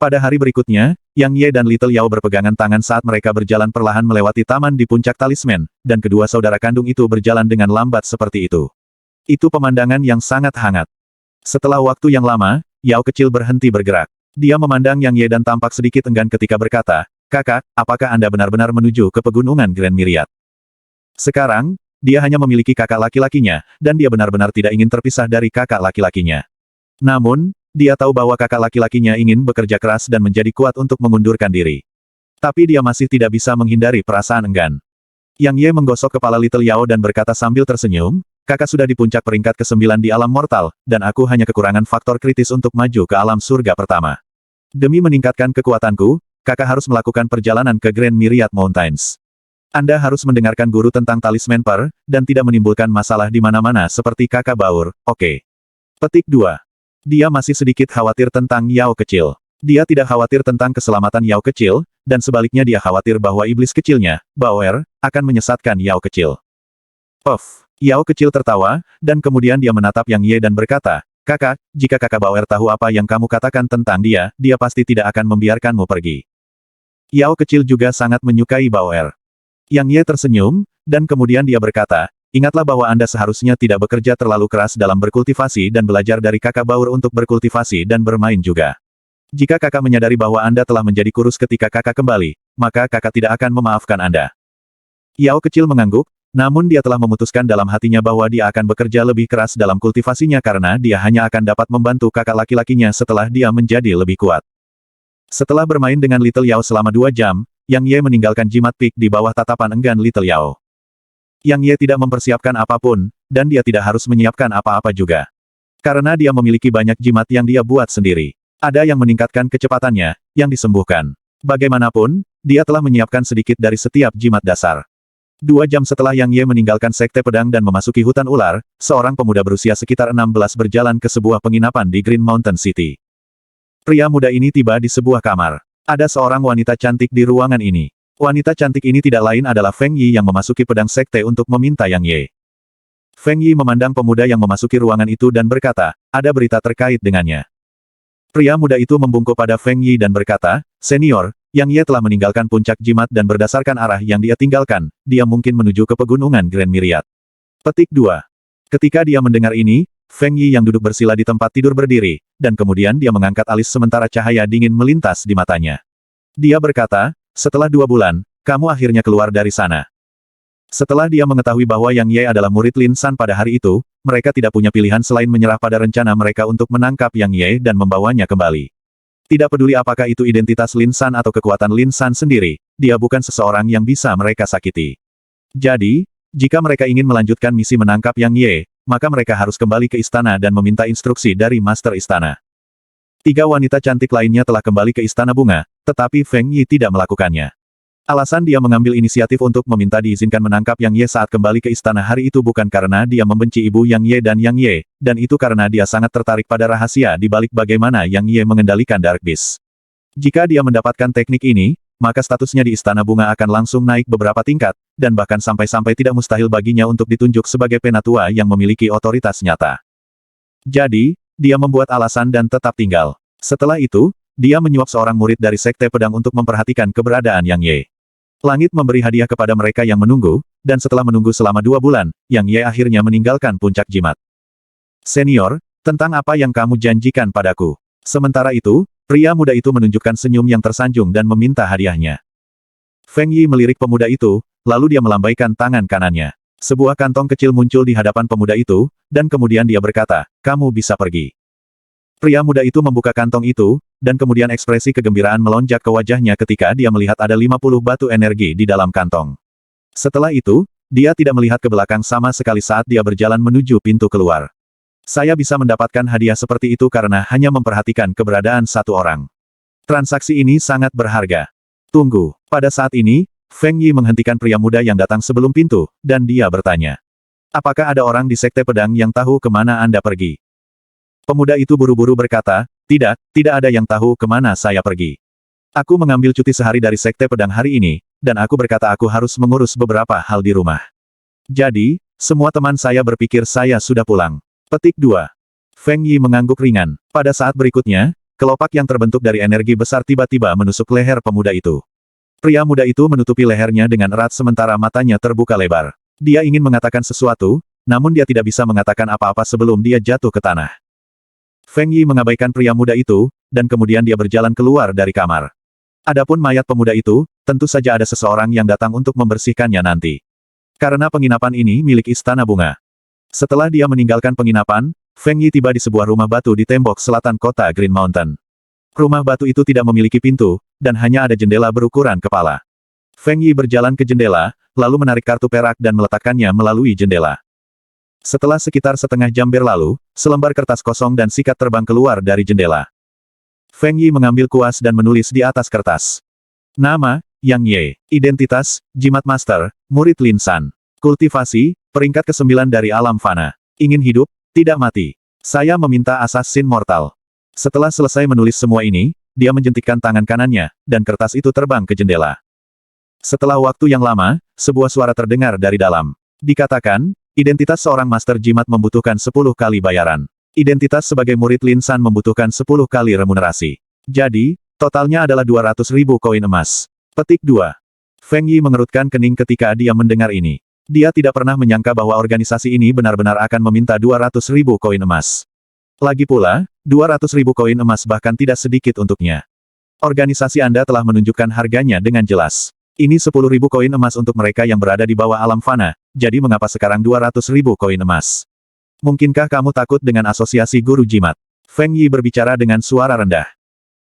Pada hari berikutnya, Yang Ye dan Little Yao berpegangan tangan saat mereka berjalan perlahan melewati taman di puncak talisman, dan kedua saudara kandung itu berjalan dengan lambat seperti itu. Itu pemandangan yang sangat hangat. Setelah waktu yang lama, Yao kecil berhenti bergerak. Dia memandang Yang Ye dan tampak sedikit enggan ketika berkata, Kakak, apakah Anda benar-benar menuju ke pegunungan Grand Myriad? Sekarang, dia hanya memiliki kakak laki-lakinya, dan dia benar-benar tidak ingin terpisah dari kakak laki-lakinya. Namun, dia tahu bahwa kakak laki-lakinya ingin bekerja keras dan menjadi kuat untuk mengundurkan diri. Tapi dia masih tidak bisa menghindari perasaan enggan. Yang Ye menggosok kepala Little Yao dan berkata sambil tersenyum, Kakak sudah di puncak peringkat ke-9 di alam mortal, dan aku hanya kekurangan faktor kritis untuk maju ke alam surga pertama. Demi meningkatkan kekuatanku, kakak harus melakukan perjalanan ke Grand Myriad Mountains. Anda harus mendengarkan guru tentang talisman per, dan tidak menimbulkan masalah di mana-mana seperti kakak Baur, oke. Petik 2. Dia masih sedikit khawatir tentang Yao kecil. Dia tidak khawatir tentang keselamatan Yao kecil, dan sebaliknya dia khawatir bahwa iblis kecilnya, Baoer, akan menyesatkan Yao kecil. Puff. Yao kecil tertawa, dan kemudian dia menatap Yang Ye dan berkata, Kakak, jika kakak Baoer tahu apa yang kamu katakan tentang dia, dia pasti tidak akan membiarkanmu pergi. Yao kecil juga sangat menyukai Baoer. Yang Ye tersenyum, dan kemudian dia berkata, ingatlah bahwa Anda seharusnya tidak bekerja terlalu keras dalam berkultivasi dan belajar dari kakak Baur untuk berkultivasi dan bermain juga. Jika kakak menyadari bahwa Anda telah menjadi kurus ketika kakak kembali, maka kakak tidak akan memaafkan Anda. Yao kecil mengangguk, namun dia telah memutuskan dalam hatinya bahwa dia akan bekerja lebih keras dalam kultivasinya karena dia hanya akan dapat membantu kakak laki-lakinya setelah dia menjadi lebih kuat. Setelah bermain dengan Little Yao selama 2 jam, Yang Ye meninggalkan jimat pik di bawah tatapan enggan Little Yao. Yang Ye tidak mempersiapkan apapun, dan dia tidak harus menyiapkan apa-apa juga. Karena dia memiliki banyak jimat yang dia buat sendiri. Ada yang meningkatkan kecepatannya, yang disembuhkan. Bagaimanapun, dia telah menyiapkan sedikit dari setiap jimat dasar. 2 jam setelah Yang Ye meninggalkan Sekte Pedang dan memasuki hutan ular, seorang pemuda berusia sekitar 16 berjalan ke sebuah penginapan di Green Mountain City. Pria muda ini tiba di sebuah kamar. Ada seorang wanita cantik di ruangan ini. Wanita cantik ini tidak lain adalah Feng Yi yang memasuki pedang sekte untuk meminta Yang Ye. Feng Yi memandang pemuda yang memasuki ruangan itu dan berkata, ada berita terkait dengannya. Pria muda itu membungkuk pada Feng Yi dan berkata, Senior, Yang Ye telah meninggalkan puncak jimat dan berdasarkan arah yang dia tinggalkan, dia mungkin menuju ke pegunungan Grand Myriad. Petik 2. Ketika dia mendengar ini, Feng Yi yang duduk bersila di tempat tidur berdiri, dan kemudian dia mengangkat alis sementara cahaya dingin melintas di matanya. Dia berkata, setelah 2 bulan, kamu akhirnya keluar dari sana. Setelah dia mengetahui bahwa Yang Ye adalah murid Lin San pada hari itu, mereka tidak punya pilihan selain menyerah pada rencana mereka untuk menangkap Yang Ye dan membawanya kembali. Tidak peduli apakah itu identitas Lin San atau kekuatan Lin San sendiri, dia bukan seseorang yang bisa mereka sakiti. Jadi, jika mereka ingin melanjutkan misi menangkap Yang Ye, maka mereka harus kembali ke istana dan meminta instruksi dari Master Istana. Tiga wanita cantik lainnya telah kembali ke Istana Bunga, tetapi Feng Yi tidak melakukannya. Alasan dia mengambil inisiatif untuk meminta diizinkan menangkap Yang Ye saat kembali ke istana hari itu bukan karena dia membenci ibu Yang Ye, dan itu karena dia sangat tertarik pada rahasia di balik bagaimana Yang Ye mengendalikan Dark Beast. Jika dia mendapatkan teknik ini, maka statusnya di Istana Bunga akan langsung naik beberapa tingkat, dan bahkan sampai-sampai tidak mustahil baginya untuk ditunjuk sebagai penatua yang memiliki otoritas nyata. Jadi, dia membuat alasan dan tetap tinggal. Setelah itu, dia menyuap seorang murid dari Sekte Pedang untuk memperhatikan keberadaan Yang Ye. Langit memberi hadiah kepada mereka yang menunggu, dan setelah menunggu selama 2 bulan, Yang Ye akhirnya meninggalkan puncak jimat. Senior, tentang apa yang kamu janjikan padaku? Sementara itu, pria muda itu menunjukkan senyum yang tersanjung dan meminta hadiahnya. Feng Yi melirik pemuda itu, lalu dia melambaikan tangan kanannya. Sebuah kantong kecil muncul di hadapan pemuda itu, dan kemudian dia berkata, kamu bisa pergi. Pria muda itu membuka kantong itu, dan kemudian ekspresi kegembiraan melonjak ke wajahnya ketika dia melihat ada 50 batu energi di dalam kantong. Setelah itu, dia tidak melihat ke belakang sama sekali saat dia berjalan menuju pintu keluar. Saya bisa mendapatkan hadiah seperti itu karena hanya memperhatikan keberadaan satu orang. Transaksi ini sangat berharga. Tunggu, pada saat ini, Feng Yi menghentikan pria muda yang datang sebelum pintu, dan dia bertanya. Apakah ada orang di Sekte Pedang yang tahu kemana Anda pergi? Pemuda itu buru-buru berkata, tidak ada yang tahu kemana saya pergi. Aku mengambil cuti sehari dari Sekte Pedang hari ini, dan aku berkata aku harus mengurus beberapa hal di rumah. Jadi, semua teman saya berpikir saya sudah pulang. Petik 2. Feng Yi mengangguk ringan. Pada saat berikutnya, kelopak yang terbentuk dari energi besar tiba-tiba menusuk leher pemuda itu. Pria muda itu menutupi lehernya dengan erat sementara matanya terbuka lebar. Dia ingin mengatakan sesuatu, namun dia tidak bisa mengatakan apa-apa sebelum dia jatuh ke tanah. Feng Yi mengabaikan pria muda itu, dan kemudian dia berjalan keluar dari kamar. Adapun mayat pemuda itu, tentu saja ada seseorang yang datang untuk membersihkannya nanti. Karena penginapan ini milik Istana Bunga. Setelah dia meninggalkan penginapan, Feng Yi tiba di sebuah rumah batu di tembok selatan kota Green Mountain. Rumah batu itu tidak memiliki pintu, dan hanya ada jendela berukuran kepala. Feng Yi berjalan ke jendela, lalu menarik kartu perak dan meletakkannya melalui jendela. Setelah sekitar setengah jam berlalu, selembar kertas kosong dan sikat terbang keluar dari jendela. Feng Yi mengambil kuas dan menulis di atas kertas. Nama, Yang Ye. Identitas, Jimat Master, murid Lin San. Kultivasi, peringkat ke-9 dari alam fana. Ingin hidup, tidak mati. Saya meminta assassin mortal. Setelah selesai menulis semua ini, dia menjentikkan tangan kanannya, dan kertas itu terbang ke jendela. Setelah waktu yang lama, sebuah suara terdengar dari dalam. Dikatakan, identitas seorang master jimat membutuhkan 10 kali bayaran. Identitas sebagai murid Lin San membutuhkan 10 kali remunerasi. Jadi, totalnya adalah 200.000 koin emas. Petik 2. Feng Yi mengerutkan kening ketika dia mendengar ini. Dia tidak pernah menyangka bahwa organisasi ini benar-benar akan meminta 200.000 koin emas. Lagi pula, 200.000 koin emas bahkan tidak sedikit untuknya. Organisasi Anda telah menunjukkan harganya dengan jelas. Ini 10.000 koin emas untuk mereka yang berada di bawah alam fana, jadi mengapa sekarang 200.000 koin emas? Mungkinkah kamu takut dengan asosiasi guru jimat? Feng Yi berbicara dengan suara rendah.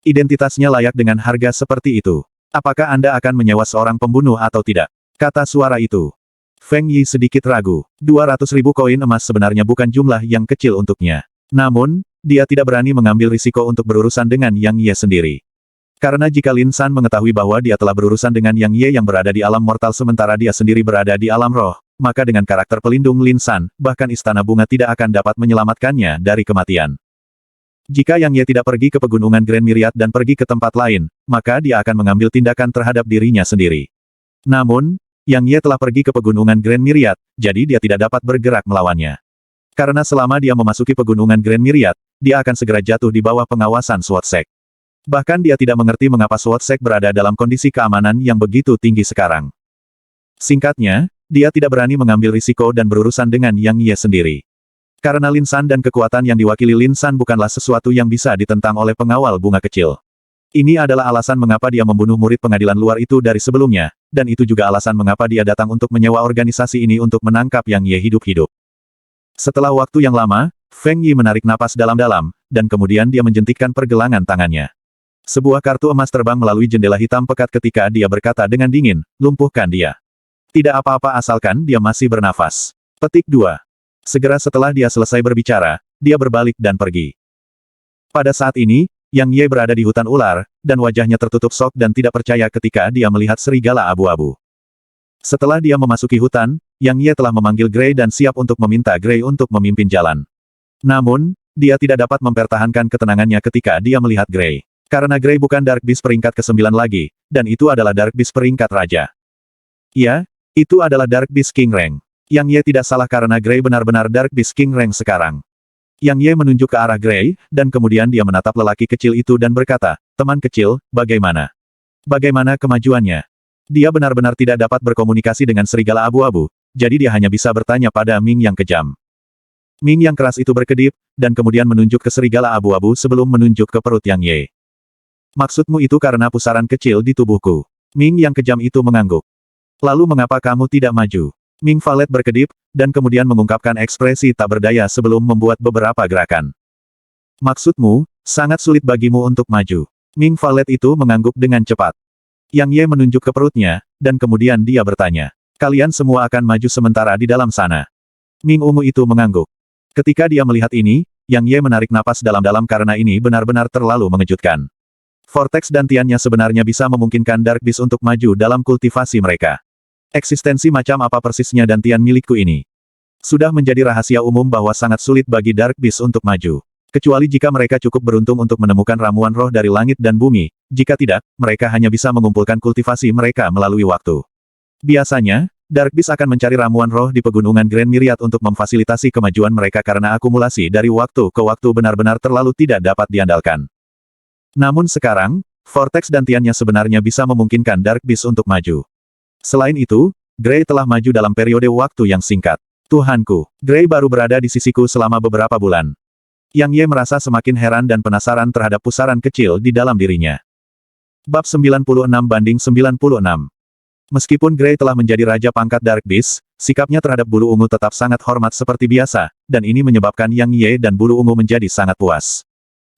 Identitasnya layak dengan harga seperti itu. Apakah Anda akan menyewa seorang pembunuh atau tidak? Kata suara itu. Feng Yi sedikit ragu. 200.000 koin emas sebenarnya bukan jumlah yang kecil untuknya. Namun, dia tidak berani mengambil risiko untuk berurusan dengan Yang Ye sendiri. Karena jika Lin San mengetahui bahwa dia telah berurusan dengan Yang Ye yang berada di alam mortal sementara dia sendiri berada di alam roh, maka dengan karakter pelindung Lin San, bahkan Istana Bunga tidak akan dapat menyelamatkannya dari kematian. Jika Yang Ye tidak pergi ke pegunungan Grand Myriad dan pergi ke tempat lain, maka dia akan mengambil tindakan terhadap dirinya sendiri. Namun, Yang Ye telah pergi ke pegunungan Grand Myriad, jadi dia tidak dapat bergerak melawannya. Karena selama dia memasuki pegunungan Grand Myriad, dia akan segera jatuh di bawah pengawasan Sword Sect. Bahkan dia tidak mengerti mengapa Sword Sect berada dalam kondisi keamanan yang begitu tinggi sekarang. Singkatnya, dia tidak berani mengambil risiko dan berurusan dengan Yang Ye sendiri. Karena Lin San dan kekuatan yang diwakili Lin San bukanlah sesuatu yang bisa ditentang oleh pengawal bunga kecil. Ini adalah alasan mengapa dia membunuh murid pengadilan luar itu dari sebelumnya, dan itu juga alasan mengapa dia datang untuk menyewa organisasi ini untuk menangkap Yang Ye hidup-hidup. Setelah waktu yang lama, Feng Yi menarik napas dalam-dalam, dan kemudian dia menjentikkan pergelangan tangannya. Sebuah kartu emas terbang melalui jendela hitam pekat ketika dia berkata dengan dingin, lumpuhkan dia. Tidak apa-apa asalkan dia masih bernafas. Petik 2. Segera setelah dia selesai berbicara, dia berbalik dan pergi. Pada saat ini, Yang Ye berada di hutan ular, dan wajahnya tertutup sok dan tidak percaya ketika dia melihat serigala abu-abu. Setelah dia memasuki hutan, Yang Ye telah memanggil Gray dan siap untuk meminta Gray untuk memimpin jalan. Namun, dia tidak dapat mempertahankan ketenangannya ketika dia melihat Gray. Karena Gray bukan Dark Beast peringkat ke-9 lagi, dan itu adalah Dark Beast peringkat Raja. Ya, itu adalah Dark Beast King Rank. Yang Ye tidak salah karena Gray benar-benar Dark Beast King Rank sekarang. Yang Ye menunjuk ke arah Gray, dan kemudian dia menatap lelaki kecil itu dan berkata, "Teman kecil, bagaimana? Bagaimana kemajuannya?" Dia benar-benar tidak dapat berkomunikasi dengan serigala abu-abu, jadi dia hanya bisa bertanya pada Ming yang kejam. Ming yang keras itu berkedip, dan kemudian menunjuk ke serigala abu-abu sebelum menunjuk ke perut Yang Ye. "Maksudmu itu karena pusaran kecil di tubuhku?" Ming yang kejam itu mengangguk. "Lalu mengapa kamu tidak maju?" Ming Valet berkedip, dan kemudian mengungkapkan ekspresi tak berdaya sebelum membuat beberapa gerakan. "Maksudmu, sangat sulit bagimu untuk maju." Ming Valet itu mengangguk dengan cepat. Yang Ye menunjuk ke perutnya, dan kemudian dia bertanya, "Kalian semua akan maju sementara di dalam sana." Ming Ungu itu mengangguk. Ketika dia melihat ini, Yang Ye menarik napas dalam-dalam karena ini benar-benar terlalu mengejutkan. Vortex dantiannya sebenarnya bisa memungkinkan Dark Beast untuk maju dalam kultivasi mereka. Eksistensi macam apa persisnya dantian milikku ini? Sudah menjadi rahasia umum bahwa sangat sulit bagi Dark Beast untuk maju. Kecuali jika mereka cukup beruntung untuk menemukan ramuan roh dari langit dan bumi, jika tidak, mereka hanya bisa mengumpulkan kultivasi mereka melalui waktu. Biasanya, Dark Beast akan mencari ramuan roh di pegunungan Grand Myriad untuk memfasilitasi kemajuan mereka karena akumulasi dari waktu ke waktu benar-benar terlalu tidak dapat diandalkan. Namun sekarang, Vortex dantiannya sebenarnya bisa memungkinkan Dark Beast untuk maju. Selain itu, Gray telah maju dalam periode waktu yang singkat. Tuhanku, Gray baru berada di sisiku selama beberapa bulan. Yang Ye merasa semakin heran dan penasaran terhadap pusaran kecil di dalam dirinya. Bab 96/96. Meskipun Gray telah menjadi Raja Pangkat Dark Beast, sikapnya terhadap bulu ungu tetap sangat hormat seperti biasa, dan ini menyebabkan Yang Ye dan bulu ungu menjadi sangat puas.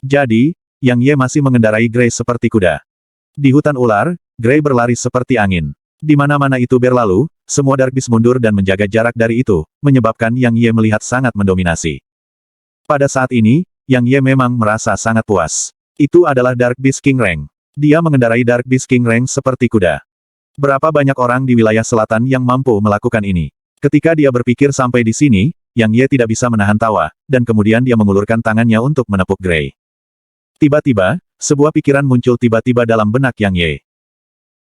Jadi, Yang Ye masih mengendarai Gray seperti kuda. Di hutan ular, Gray berlari seperti angin. Di mana-mana itu berlalu, semua Dark Beast mundur dan menjaga jarak dari itu, menyebabkan Yang Ye melihat sangat mendominasi. Pada saat ini, Yang Ye memang merasa sangat puas. Itu adalah Dark Beast King Rank. Dia mengendarai Dark Beast King Rank seperti kuda. Berapa banyak orang di wilayah selatan yang mampu melakukan ini? Ketika dia berpikir sampai di sini, Yang Ye tidak bisa menahan tawa, dan kemudian dia mengulurkan tangannya untuk menepuk Gray. Tiba-tiba, sebuah pikiran muncul tiba-tiba dalam benak Yang Ye.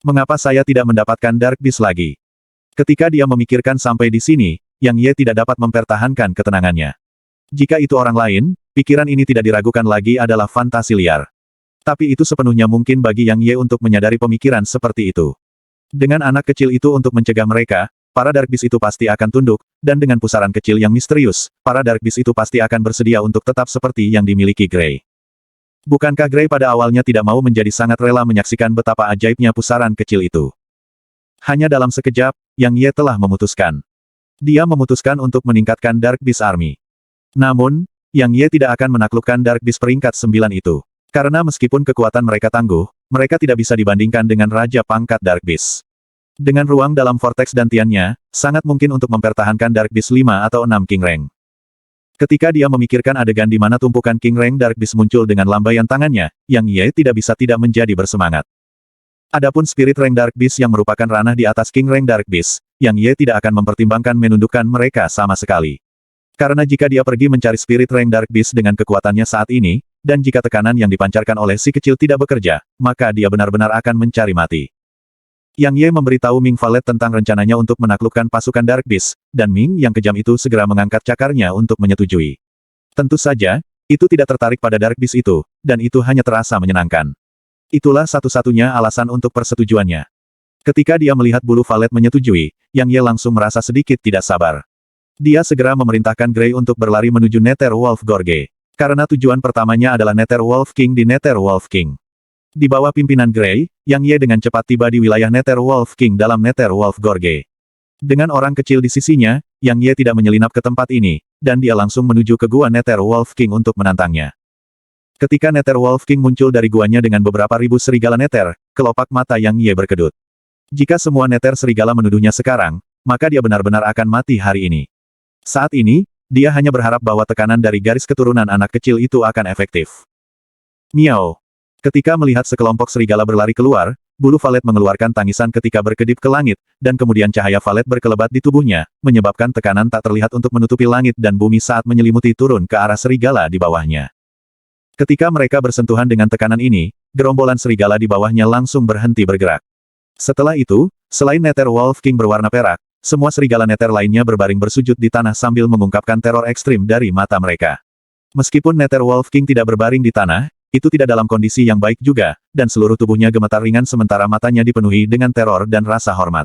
Mengapa saya tidak mendapatkan Dark Beast lagi? Ketika dia memikirkan sampai di sini, Yang Ye tidak dapat mempertahankan ketenangannya. Jika itu orang lain, pikiran ini tidak diragukan lagi adalah fantasi liar. Tapi itu sepenuhnya mungkin bagi Yang Ye untuk menyadari pemikiran seperti itu. Dengan anak kecil itu untuk mencegah mereka, para Dark Beast itu pasti akan tunduk, dan dengan pusaran kecil yang misterius, para Dark Beast itu pasti akan bersedia untuk tetap seperti yang dimiliki Gray. Bukankah Gray pada awalnya tidak mau menjadi sangat rela menyaksikan betapa ajaibnya pusaran kecil itu? Hanya dalam sekejap, Yang Ye telah memutuskan. Dia memutuskan untuk meningkatkan Dark Beast Army. Namun, Yang Ye tidak akan menaklukkan Dark Beast peringkat 9 itu. Karena meskipun kekuatan mereka tangguh, mereka tidak bisa dibandingkan dengan Raja Pangkat Dark Beast. Dengan ruang dalam vortex dantiannya, sangat mungkin untuk mempertahankan Dark Beast 5 atau 6 King Rank. Ketika dia memikirkan adegan di mana tumpukan King Rank Dark Beast muncul dengan lambaian tangannya, Yang Ye tidak bisa tidak menjadi bersemangat. Adapun Spirit Rank Dark Beast yang merupakan ranah di atas King Rank Dark Beast, Yang Ye tidak akan mempertimbangkan menundukkan mereka sama sekali. Karena jika dia pergi mencari Spirit Rank Dark Beast dengan kekuatannya saat ini, dan jika tekanan yang dipancarkan oleh si kecil tidak bekerja, maka dia benar-benar akan mencari mati. Yang Ye memberitahu Ming Valet tentang rencananya untuk menaklukkan pasukan Dark Beast, dan Ming yang kejam itu segera mengangkat cakarnya untuk menyetujui. Tentu saja, itu tidak tertarik pada Dark Beast itu, dan itu hanya terasa menyenangkan. Itulah satu-satunya alasan untuk persetujuannya. Ketika dia melihat bulu Valet menyetujui, Yang Ye langsung merasa sedikit tidak sabar. Dia segera memerintahkan Gray untuk berlari menuju Nether Wolf Gorge. Karena tujuan pertamanya adalah Nether Wolf King di Nether Wolf King. Di bawah pimpinan Gray, Yang Ye dengan cepat tiba di wilayah Nether Wolf King dalam Nether Wolf Gorge. Dengan orang kecil di sisinya, Yang Ye tidak menyelinap ke tempat ini, dan dia langsung menuju ke gua Nether Wolf King untuk menantangnya. Ketika Nether Wolf King muncul dari guanya dengan beberapa ribu serigala Nether, kelopak mata Yang Ye berkedut. Jika semua Nether serigala menuduhnya sekarang, maka dia benar-benar akan mati hari ini. Saat ini, dia hanya berharap bahwa tekanan dari garis keturunan anak kecil itu akan efektif. Miau. Ketika melihat sekelompok serigala berlari keluar, bulu valet mengeluarkan tangisan ketika berkedip ke langit, dan kemudian cahaya valet berkelebat di tubuhnya, menyebabkan tekanan tak terlihat untuk menutupi langit dan bumi saat menyelimuti turun ke arah serigala di bawahnya. Ketika mereka bersentuhan dengan tekanan ini, gerombolan serigala di bawahnya langsung berhenti bergerak. Setelah itu, selain Nether Wolf King berwarna perak, semua serigala Nether lainnya berbaring bersujud di tanah sambil mengungkapkan teror ekstrim dari mata mereka. Meskipun Nether Wolf King tidak berbaring di tanah, itu tidak dalam kondisi yang baik juga, dan seluruh tubuhnya gemetar ringan sementara matanya dipenuhi dengan teror dan rasa hormat.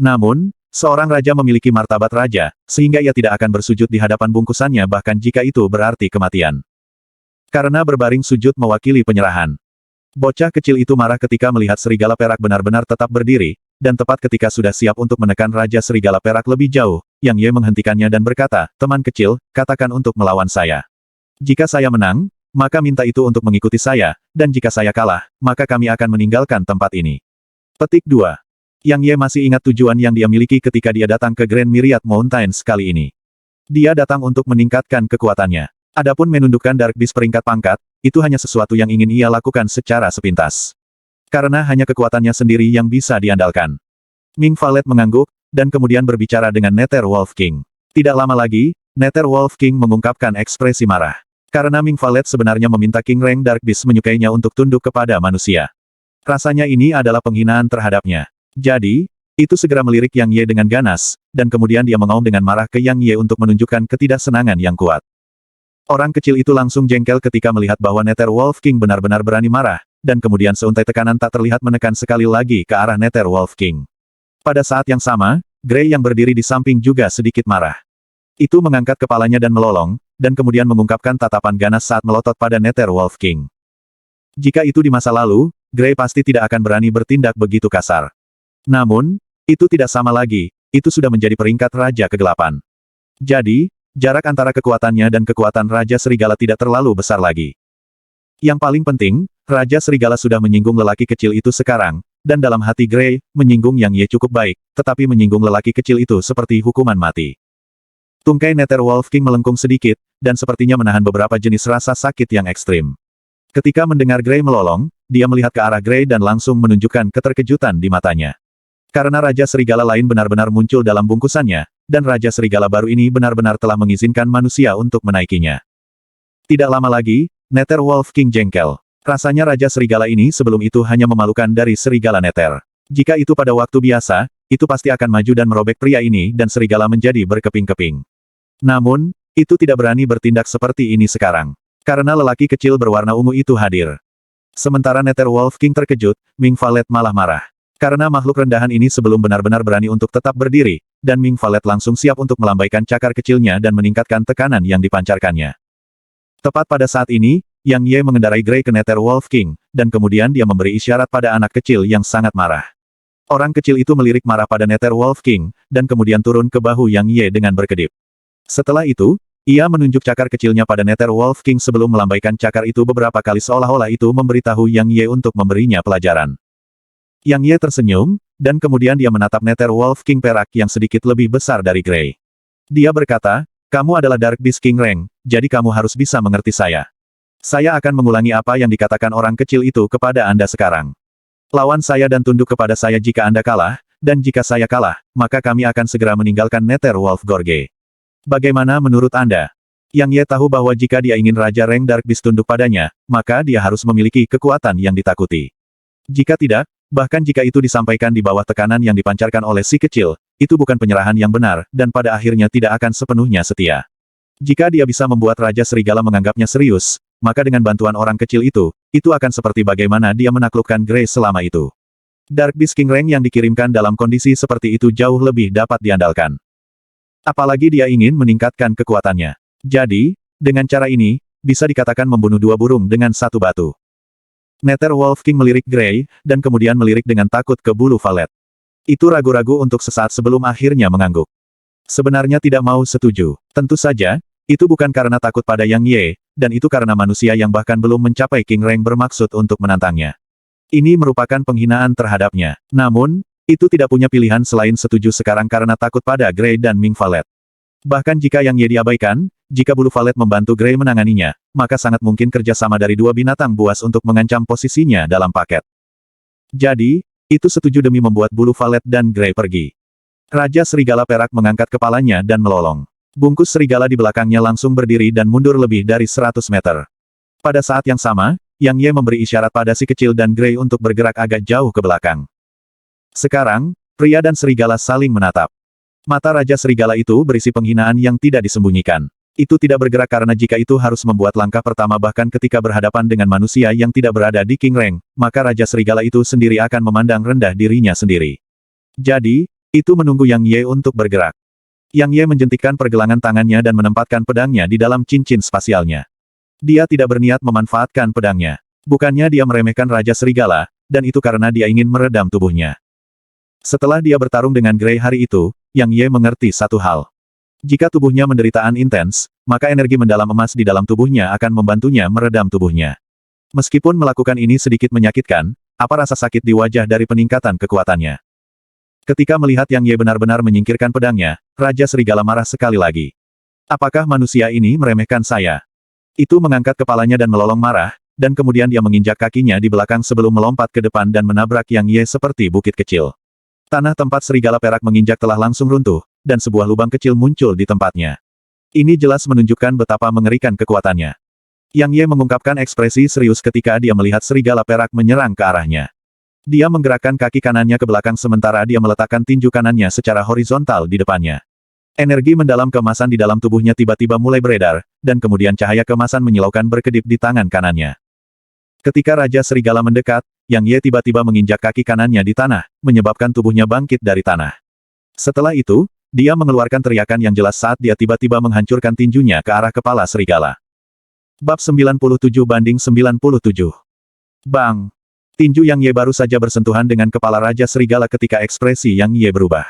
Namun, seorang raja memiliki martabat raja, sehingga ia tidak akan bersujud di hadapan bungkusannya bahkan jika itu berarti kematian. Karena berbaring sujud mewakili penyerahan. Bocah kecil itu marah ketika melihat serigala perak benar-benar tetap berdiri, dan tepat ketika sudah siap untuk menekan Raja Serigala Perak lebih jauh, Yang Ye menghentikannya dan berkata, "Teman kecil, katakan untuk melawan saya. Jika saya menang, maka minta itu untuk mengikuti saya, dan jika saya kalah, maka kami akan meninggalkan tempat ini." Petik 2. Yang Ye masih ingat tujuan yang dia miliki ketika dia datang ke Grand Myriad Mountains kali ini. Dia datang untuk meningkatkan kekuatannya. Adapun menundukkan Dark Beast peringkat pangkat, itu hanya sesuatu yang ingin ia lakukan secara sepintas. Karena hanya kekuatannya sendiri yang bisa diandalkan. Ming Valet mengangguk, dan kemudian berbicara dengan Nether Wolf King. Tidak lama lagi, Nether Wolf King mengungkapkan ekspresi marah. Karena Ming Valet sebenarnya meminta King Reng Dark Beast menyukainya untuk tunduk kepada manusia. Rasanya ini adalah penghinaan terhadapnya. Jadi, itu segera melirik Yang Ye dengan ganas, dan kemudian dia mengaum dengan marah ke Yang Ye untuk menunjukkan ketidaksenangan yang kuat. Orang kecil itu langsung jengkel ketika melihat bahwa Nether Wolf King benar-benar berani marah, dan kemudian seuntai tekanan tak terlihat menekan sekali lagi ke arah Nether Wolf King. Pada saat yang sama, Gray yang berdiri di samping juga sedikit marah. Itu mengangkat kepalanya dan melolong, dan kemudian mengungkapkan tatapan ganas saat melotot pada Nether Wolf King. Jika itu di masa lalu, Gray pasti tidak akan berani bertindak begitu kasar. Namun, itu tidak sama lagi, itu sudah menjadi peringkat Raja Kegelapan. Jadi, jarak antara kekuatannya dan kekuatan Raja Serigala tidak terlalu besar lagi. Yang paling penting, Raja Serigala sudah menyinggung lelaki kecil itu sekarang, dan dalam hati Gray, menyinggung Yang Ye cukup baik, tetapi menyinggung lelaki kecil itu seperti hukuman mati. Tungkai Nether Wolf King melengkung sedikit, dan sepertinya menahan beberapa jenis rasa sakit yang ekstrim. Ketika mendengar Gray melolong, dia melihat ke arah Gray dan langsung menunjukkan keterkejutan di matanya. Karena Raja Serigala lain benar-benar muncul dalam bungkusannya, dan Raja Serigala baru ini benar-benar telah mengizinkan manusia untuk menaikinya. Tidak lama lagi, Nether Wolf King jengkel. Rasanya Raja Serigala ini sebelum itu hanya memalukan dari Serigala Nether. Jika itu pada waktu biasa, itu pasti akan maju dan merobek pria ini dan Serigala menjadi berkeping-keping. Namun, itu tidak berani bertindak seperti ini sekarang. Karena lelaki kecil berwarna ungu itu hadir. Sementara Nether Wolf King terkejut, Ming Valet malah marah. Karena makhluk rendahan ini sebelum benar-benar berani untuk tetap berdiri, dan Ming Valet langsung siap untuk melambaikan cakar kecilnya dan meningkatkan tekanan yang dipancarkannya. Tepat pada saat ini, Yang Ye mengendarai Gray ke Nether Wolf King, dan kemudian dia memberi isyarat pada anak kecil yang sangat marah. Orang kecil itu melirik marah pada Nether Wolf King, dan kemudian turun ke bahu Yang Ye dengan berkedip. Setelah itu, ia menunjuk cakar kecilnya pada Nether Wolf King sebelum melambaikan cakar itu beberapa kali seolah-olah itu memberitahu Yang Ye untuk memberinya pelajaran. Yang Ye tersenyum, dan kemudian dia menatap Nether Wolf King perak yang sedikit lebih besar dari Gray. Dia berkata, "Kamu adalah Dark Beast King Reng, jadi kamu harus bisa mengerti saya. Saya akan mengulangi apa yang dikatakan orang kecil itu kepada Anda sekarang. Lawan saya dan tunduk kepada saya jika Anda kalah, dan jika saya kalah, maka kami akan segera meninggalkan Nether Wolf Gorge. Bagaimana menurut Anda?" Yang Ye tahu bahwa jika dia ingin Raja Reng Dark Beast tunduk padanya, maka dia harus memiliki kekuatan yang ditakuti. Jika tidak, bahkan jika itu disampaikan di bawah tekanan yang dipancarkan oleh si kecil, itu bukan penyerahan yang benar, dan pada akhirnya tidak akan sepenuhnya setia. Jika dia bisa membuat Raja Serigala menganggapnya serius, maka dengan bantuan orang kecil itu akan seperti bagaimana dia menaklukkan Gray selama itu. Dark Beast King Reng yang dikirimkan dalam kondisi seperti itu jauh lebih dapat diandalkan. Apalagi dia ingin meningkatkan kekuatannya. Jadi, dengan cara ini, bisa dikatakan membunuh dua burung dengan satu batu. Nether Wolf King melirik Gray, dan kemudian melirik dengan takut ke bulu valet. Itu ragu-ragu untuk sesaat sebelum akhirnya mengangguk. Sebenarnya tidak mau setuju. Tentu saja, itu bukan karena takut pada Yang Ye, dan itu karena manusia yang bahkan belum mencapai King Reng bermaksud untuk menantangnya. Ini merupakan penghinaan terhadapnya. Namun, itu tidak punya pilihan selain setuju sekarang karena takut pada Gray dan Ming Valet. Bahkan jika Yang Ye diabaikan, jika bulu valet membantu Gray menanganinya, maka sangat mungkin kerjasama dari dua binatang buas untuk mengancam posisinya dalam paket. Jadi, itu setuju demi membuat bulu valet dan Gray pergi. Raja Serigala Perak mengangkat kepalanya dan melolong. Bungkus serigala di belakangnya langsung berdiri dan mundur lebih dari 100 meter. Pada saat yang sama, Yang Ye memberi isyarat pada si kecil dan Gray untuk bergerak agak jauh ke belakang. Sekarang, pria dan serigala saling menatap. Mata Raja Serigala itu berisi penghinaan yang tidak disembunyikan. Itu tidak bergerak karena jika itu harus membuat langkah pertama bahkan ketika berhadapan dengan manusia yang tidak berada di King Rank, maka Raja Serigala itu sendiri akan memandang rendah dirinya sendiri. Jadi, itu menunggu Yang Ye untuk bergerak. Yang Ye menjentikkan pergelangan tangannya dan menempatkan pedangnya di dalam cincin spasialnya. Dia tidak berniat memanfaatkan pedangnya. Bukannya dia meremehkan Raja Serigala, dan itu karena dia ingin meredam tubuhnya. Setelah dia bertarung dengan Gray hari itu, Yang Ye mengerti satu hal. Jika tubuhnya menderitaan intens, maka energi mendalam emas di dalam tubuhnya akan membantunya meredam tubuhnya. Meskipun melakukan ini sedikit menyakitkan, apa rasa sakit di wajah dari peningkatan kekuatannya? Ketika melihat Yang Ye benar-benar menyingkirkan pedangnya, Raja Serigala marah sekali lagi. Apakah manusia ini meremehkan saya? Itu mengangkat kepalanya dan melolong marah, dan kemudian dia menginjak kakinya di belakang sebelum melompat ke depan dan menabrak Yang Ye seperti bukit kecil. Tanah tempat serigala perak menginjak telah langsung runtuh, dan sebuah lubang kecil muncul di tempatnya. Ini jelas menunjukkan betapa mengerikan kekuatannya. Yang Ye mengungkapkan ekspresi serius ketika dia melihat serigala perak menyerang ke arahnya. Dia menggerakkan kaki kanannya ke belakang sementara dia meletakkan tinju kanannya secara horizontal di depannya. Energi mendalam keemasan di dalam tubuhnya tiba-tiba mulai beredar, dan kemudian cahaya keemasan menyilaukan berkedip di tangan kanannya. Ketika Raja Serigala mendekat, Yang Ye tiba-tiba menginjak kaki kanannya di tanah, menyebabkan tubuhnya bangkit dari tanah. Setelah itu, dia mengeluarkan teriakan yang jelas saat dia tiba-tiba menghancurkan tinjunya ke arah kepala serigala. Bab 97/97. Bang! Tinju Yang Ye baru saja bersentuhan dengan kepala Raja Serigala ketika ekspresi Yang Ye berubah.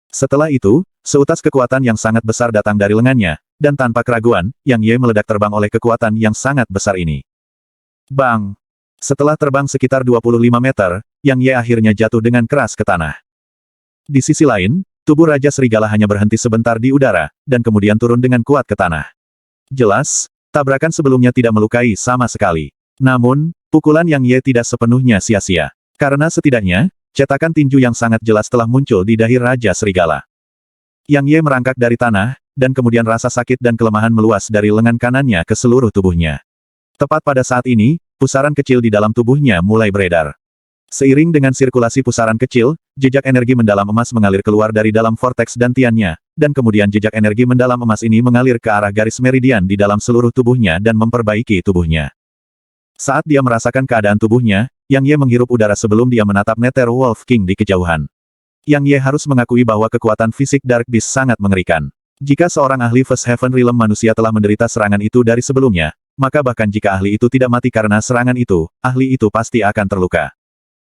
Setelah itu, seutas kekuatan yang sangat besar datang dari lengannya, dan tanpa keraguan, Yang Ye meledak terbang oleh kekuatan yang sangat besar ini. Bang! Setelah terbang sekitar 25 meter, Yang Ye akhirnya jatuh dengan keras ke tanah. Di sisi lain, tubuh Raja Serigala hanya berhenti sebentar di udara, dan kemudian turun dengan kuat ke tanah. Jelas, tabrakan sebelumnya tidak melukai sama sekali. Namun, pukulan Yang Ye tidak sepenuhnya sia-sia. Karena setidaknya, cetakan tinju yang sangat jelas telah muncul di dahi Raja Serigala. Yang Ye merangkak dari tanah, dan kemudian rasa sakit dan kelemahan meluas dari lengan kanannya ke seluruh tubuhnya. Tepat pada saat ini, pusaran kecil di dalam tubuhnya mulai beredar. Seiring dengan sirkulasi pusaran kecil, jejak energi mendalam emas mengalir keluar dari dalam vorteks dantiannya, dan kemudian jejak energi mendalam emas ini mengalir ke arah garis meridian di dalam seluruh tubuhnya dan memperbaiki tubuhnya. Saat dia merasakan keadaan tubuhnya, Yang Ye menghirup udara sebelum dia menatap Nether Wolf King di kejauhan. Yang Ye harus mengakui bahwa kekuatan fisik Dark Beast sangat mengerikan. Jika seorang ahli First Heaven Realm manusia telah menderita serangan itu dari sebelumnya, maka bahkan jika ahli itu tidak mati karena serangan itu, ahli itu pasti akan terluka.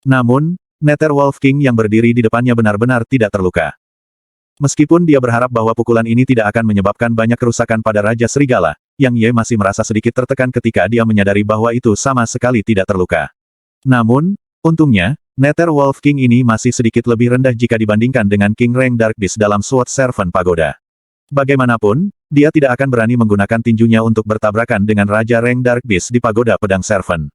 Namun, Nether Wolf King yang berdiri di depannya benar-benar tidak terluka. Meskipun dia berharap bahwa pukulan ini tidak akan menyebabkan banyak kerusakan pada Raja Serigala, Yang Ye masih merasa sedikit tertekan ketika dia menyadari bahwa itu sama sekali tidak terluka. Namun, untungnya, Nether Wolf King ini masih sedikit lebih rendah jika dibandingkan dengan King Rank Dark Beast dalam Sword Servant Pagoda. Bagaimanapun, dia tidak akan berani menggunakan tinjunya untuk bertabrakan dengan Raja Rank Dark Beast di Pagoda Pedang Servant.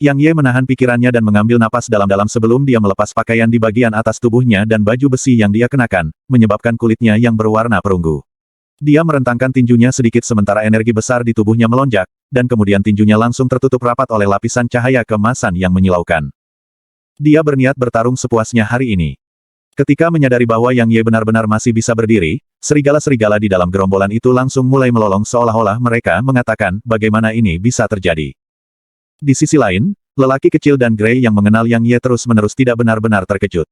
Yang Ye menahan pikirannya dan mengambil napas dalam-dalam sebelum dia melepas pakaian di bagian atas tubuhnya dan baju besi yang dia kenakan, menyebabkan kulitnya yang berwarna perunggu. Dia merentangkan tinjunya sedikit sementara energi besar di tubuhnya melonjak, dan kemudian tinjunya langsung tertutup rapat oleh lapisan cahaya keemasan yang menyilaukan. Dia berniat bertarung sepuasnya hari ini. Ketika menyadari bahwa Yang Ye benar-benar masih bisa berdiri, serigala-serigala di dalam gerombolan itu langsung mulai melolong seolah-olah mereka mengatakan bagaimana ini bisa terjadi. Di sisi lain, lelaki kecil dan Gray yang mengenal Yang Ye terus-menerus tidak benar-benar terkejut.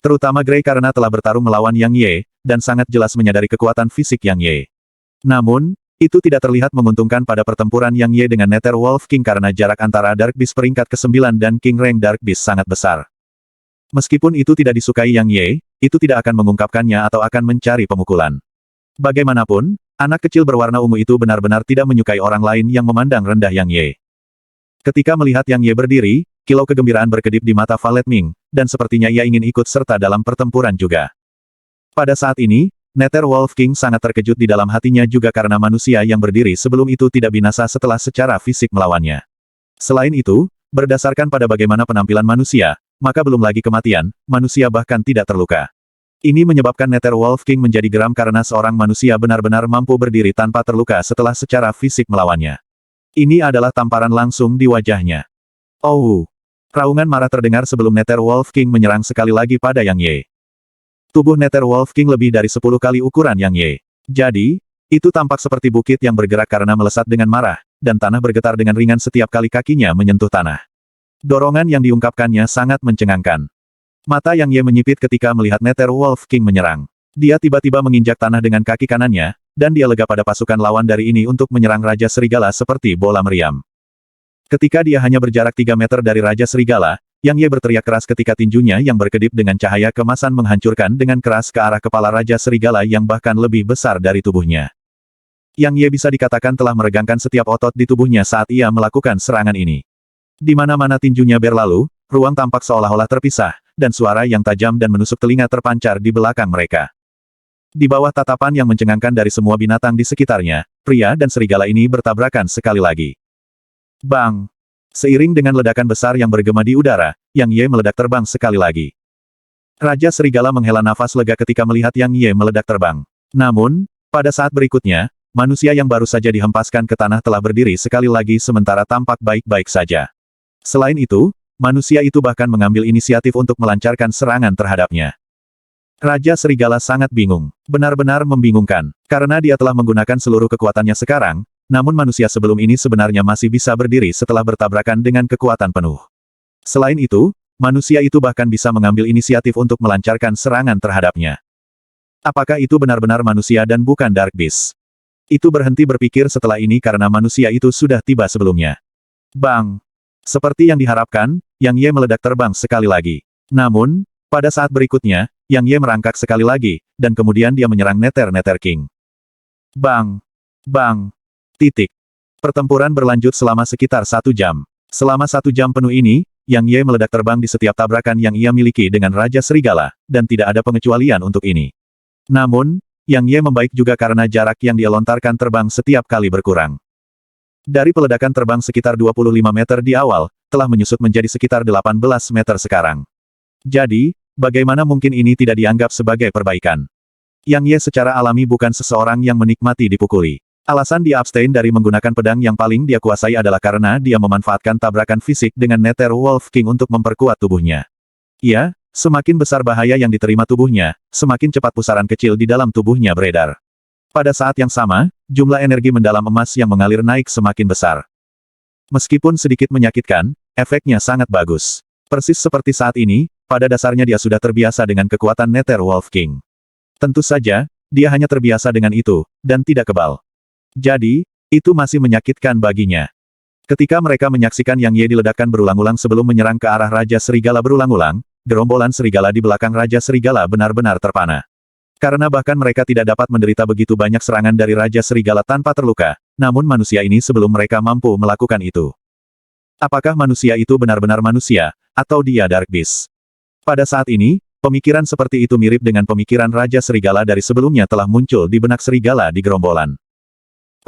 Terutama Gray karena telah bertarung melawan Yang Ye, dan sangat jelas menyadari kekuatan fisik Yang Ye. Namun, itu tidak terlihat menguntungkan pada pertempuran Yang Ye dengan Nether Wolf King karena jarak antara Dark Beast peringkat ke-9 dan King Rank Dark Beast sangat besar. Meskipun itu tidak disukai Yang Ye, itu tidak akan mengungkapkannya atau akan mencari pemukulan. Bagaimanapun, anak kecil berwarna ungu itu benar-benar tidak menyukai orang lain yang memandang rendah Yang Ye. Ketika melihat Yang Ye berdiri, kilau kegembiraan berkedip di mata Valet Ming, dan sepertinya ia ingin ikut serta dalam pertempuran juga. Pada saat ini, Nether Wolf King sangat terkejut di dalam hatinya juga karena manusia yang berdiri sebelum itu tidak binasa setelah secara fisik melawannya. Selain itu, berdasarkan pada bagaimana penampilan manusia, maka belum lagi kematian, manusia bahkan tidak terluka. Ini menyebabkan Nether Wolf King menjadi geram karena seorang manusia benar-benar mampu berdiri tanpa terluka setelah secara fisik melawannya. Ini adalah tamparan langsung di wajahnya. Oh! Raungan marah terdengar sebelum Nether Wolf King menyerang sekali lagi pada Yang Ye. Tubuh Nether Wolf King lebih dari 10 kali ukuran Yang Ye. Jadi, itu tampak seperti bukit yang bergerak karena melesat dengan marah, dan tanah bergetar dengan ringan setiap kali kakinya menyentuh tanah. Dorongan yang diungkapkannya sangat mencengangkan. Mata Yang Ye menyipit ketika melihat Nether Wolf King menyerang. Dia tiba-tiba menginjak tanah dengan kaki kanannya, dan dia lega pada pasukan lawan dari ini untuk menyerang Raja Serigala seperti bola meriam. Ketika dia hanya berjarak 3 meter dari Raja Serigala, Yang Ye berteriak keras ketika tinjunya yang berkedip dengan cahaya kemasan menghancurkan dengan keras ke arah kepala Raja Serigala yang bahkan lebih besar dari tubuhnya. Yang Ye bisa dikatakan telah meregangkan setiap otot di tubuhnya saat ia melakukan serangan ini. Di mana-mana tinjunya berlalu, ruang tampak seolah-olah terpisah, dan suara yang tajam dan menusuk telinga terpancar di belakang mereka. Di bawah tatapan yang mencengangkan dari semua binatang di sekitarnya, pria dan serigala ini bertabrakan sekali lagi. Bang! Seiring dengan ledakan besar yang bergema di udara, Yang Ye meledak terbang sekali lagi. Raja Serigala menghela nafas lega ketika melihat Yang Ye meledak terbang. Namun, pada saat berikutnya, manusia yang baru saja dihempaskan ke tanah telah berdiri sekali lagi sementara tampak baik-baik saja. Selain itu, manusia itu bahkan mengambil inisiatif untuk melancarkan serangan terhadapnya. Raja Serigala sangat bingung. Benar-benar membingungkan. Karena dia telah menggunakan seluruh kekuatannya sekarang, namun manusia sebelum ini sebenarnya masih bisa berdiri setelah bertabrakan dengan kekuatan penuh. Selain itu, manusia itu bahkan bisa mengambil inisiatif untuk melancarkan serangan terhadapnya. Apakah itu benar-benar manusia dan bukan Dark Beast? Itu berhenti berpikir setelah ini karena manusia itu sudah tiba sebelumnya. Bang! Seperti yang diharapkan, Yang Ye meledak terbang sekali lagi. Namun, pada saat berikutnya, Yang Ye merangkak sekali lagi, dan kemudian dia menyerang Nether King. Bang! Bang! Titik. Pertempuran berlanjut selama sekitar 1 jam. Selama 1 jam penuh ini, Yang Ye meledak terbang di setiap tabrakan yang ia miliki dengan Raja Serigala, dan tidak ada pengecualian untuk ini. Namun, Yang Ye membaik juga karena jarak yang dia lontarkan terbang setiap kali berkurang. Dari peledakan terbang sekitar 25 meter di awal, telah menyusut menjadi sekitar 18 meter sekarang. Jadi, bagaimana mungkin ini tidak dianggap sebagai perbaikan? Yang Ye secara alami bukan seseorang yang menikmati dipukuli. Alasan dia abstain dari menggunakan pedang yang paling dia kuasai adalah karena dia memanfaatkan tabrakan fisik dengan Nether Wolf King untuk memperkuat tubuhnya. Ya, semakin besar bahaya yang diterima tubuhnya, semakin cepat pusaran kecil di dalam tubuhnya beredar. Pada saat yang sama, jumlah energi mendalam emas yang mengalir naik semakin besar. Meskipun sedikit menyakitkan, efeknya sangat bagus. Persis seperti saat ini, pada dasarnya dia sudah terbiasa dengan kekuatan Nether Wolf King. Tentu saja, dia hanya terbiasa dengan itu, dan tidak kebal. Jadi, itu masih menyakitkan baginya. Ketika mereka menyaksikan Yang Ye diledakkan berulang-ulang sebelum menyerang ke arah Raja Serigala berulang-ulang, gerombolan serigala di belakang Raja Serigala benar-benar terpana. Karena bahkan mereka tidak dapat menderita begitu banyak serangan dari Raja Serigala tanpa terluka, namun manusia ini sebelum mereka mampu melakukan itu. Apakah manusia itu benar-benar manusia, atau dia Dark Beast? Pada saat ini, pemikiran seperti itu mirip dengan pemikiran Raja Serigala dari sebelumnya telah muncul di benak serigala di gerombolan.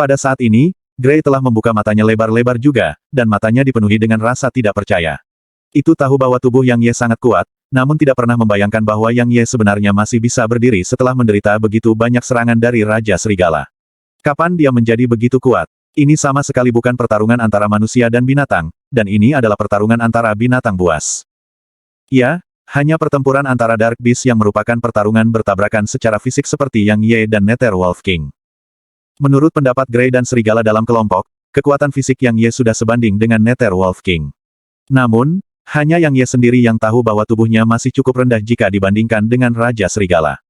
Pada saat ini, Gray telah membuka matanya lebar-lebar juga, dan matanya dipenuhi dengan rasa tidak percaya. Itu tahu bahwa tubuh Yang Ye sangat kuat, namun tidak pernah membayangkan bahwa Yang Ye sebenarnya masih bisa berdiri setelah menderita begitu banyak serangan dari Raja Serigala. Kapan dia menjadi begitu kuat? Ini sama sekali bukan pertarungan antara manusia dan binatang, dan ini adalah pertarungan antara binatang buas. Ya, hanya pertempuran antara Dark Beast yang merupakan pertarungan bertabrakan secara fisik seperti Yang Ye dan Nether Wolf King. Menurut pendapat Gray dan Serigala dalam kelompok, kekuatan fisik Yang Ye sudah sebanding dengan Nether Wolf King. Namun, hanya Yang Ye sendiri yang tahu bahwa tubuhnya masih cukup rendah jika dibandingkan dengan Raja Serigala.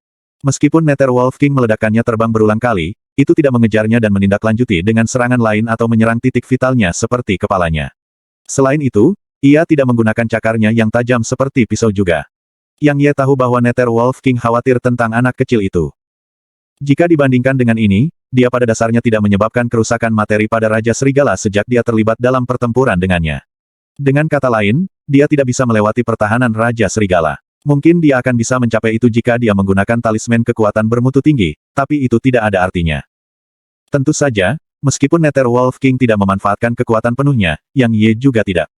Meskipun Nether Wolf King meledakkannya terbang berulang kali, itu tidak mengejarnya dan menindaklanjuti dengan serangan lain atau menyerang titik vitalnya seperti kepalanya. Selain itu, ia tidak menggunakan cakarnya yang tajam seperti pisau juga. Yang Ye tahu bahwa Nether Wolf King khawatir tentang anak kecil itu. Jika dibandingkan dengan ini, dia pada dasarnya tidak menyebabkan kerusakan materi pada Raja Serigala sejak dia terlibat dalam pertempuran dengannya. Dengan kata lain, dia tidak bisa melewati pertahanan Raja Serigala. Mungkin dia akan bisa mencapai itu jika dia menggunakan talisman kekuatan bermutu tinggi, tapi itu tidak ada artinya. Tentu saja, meskipun Nether Wolf King tidak memanfaatkan kekuatan penuhnya, Yang Ye juga tidak.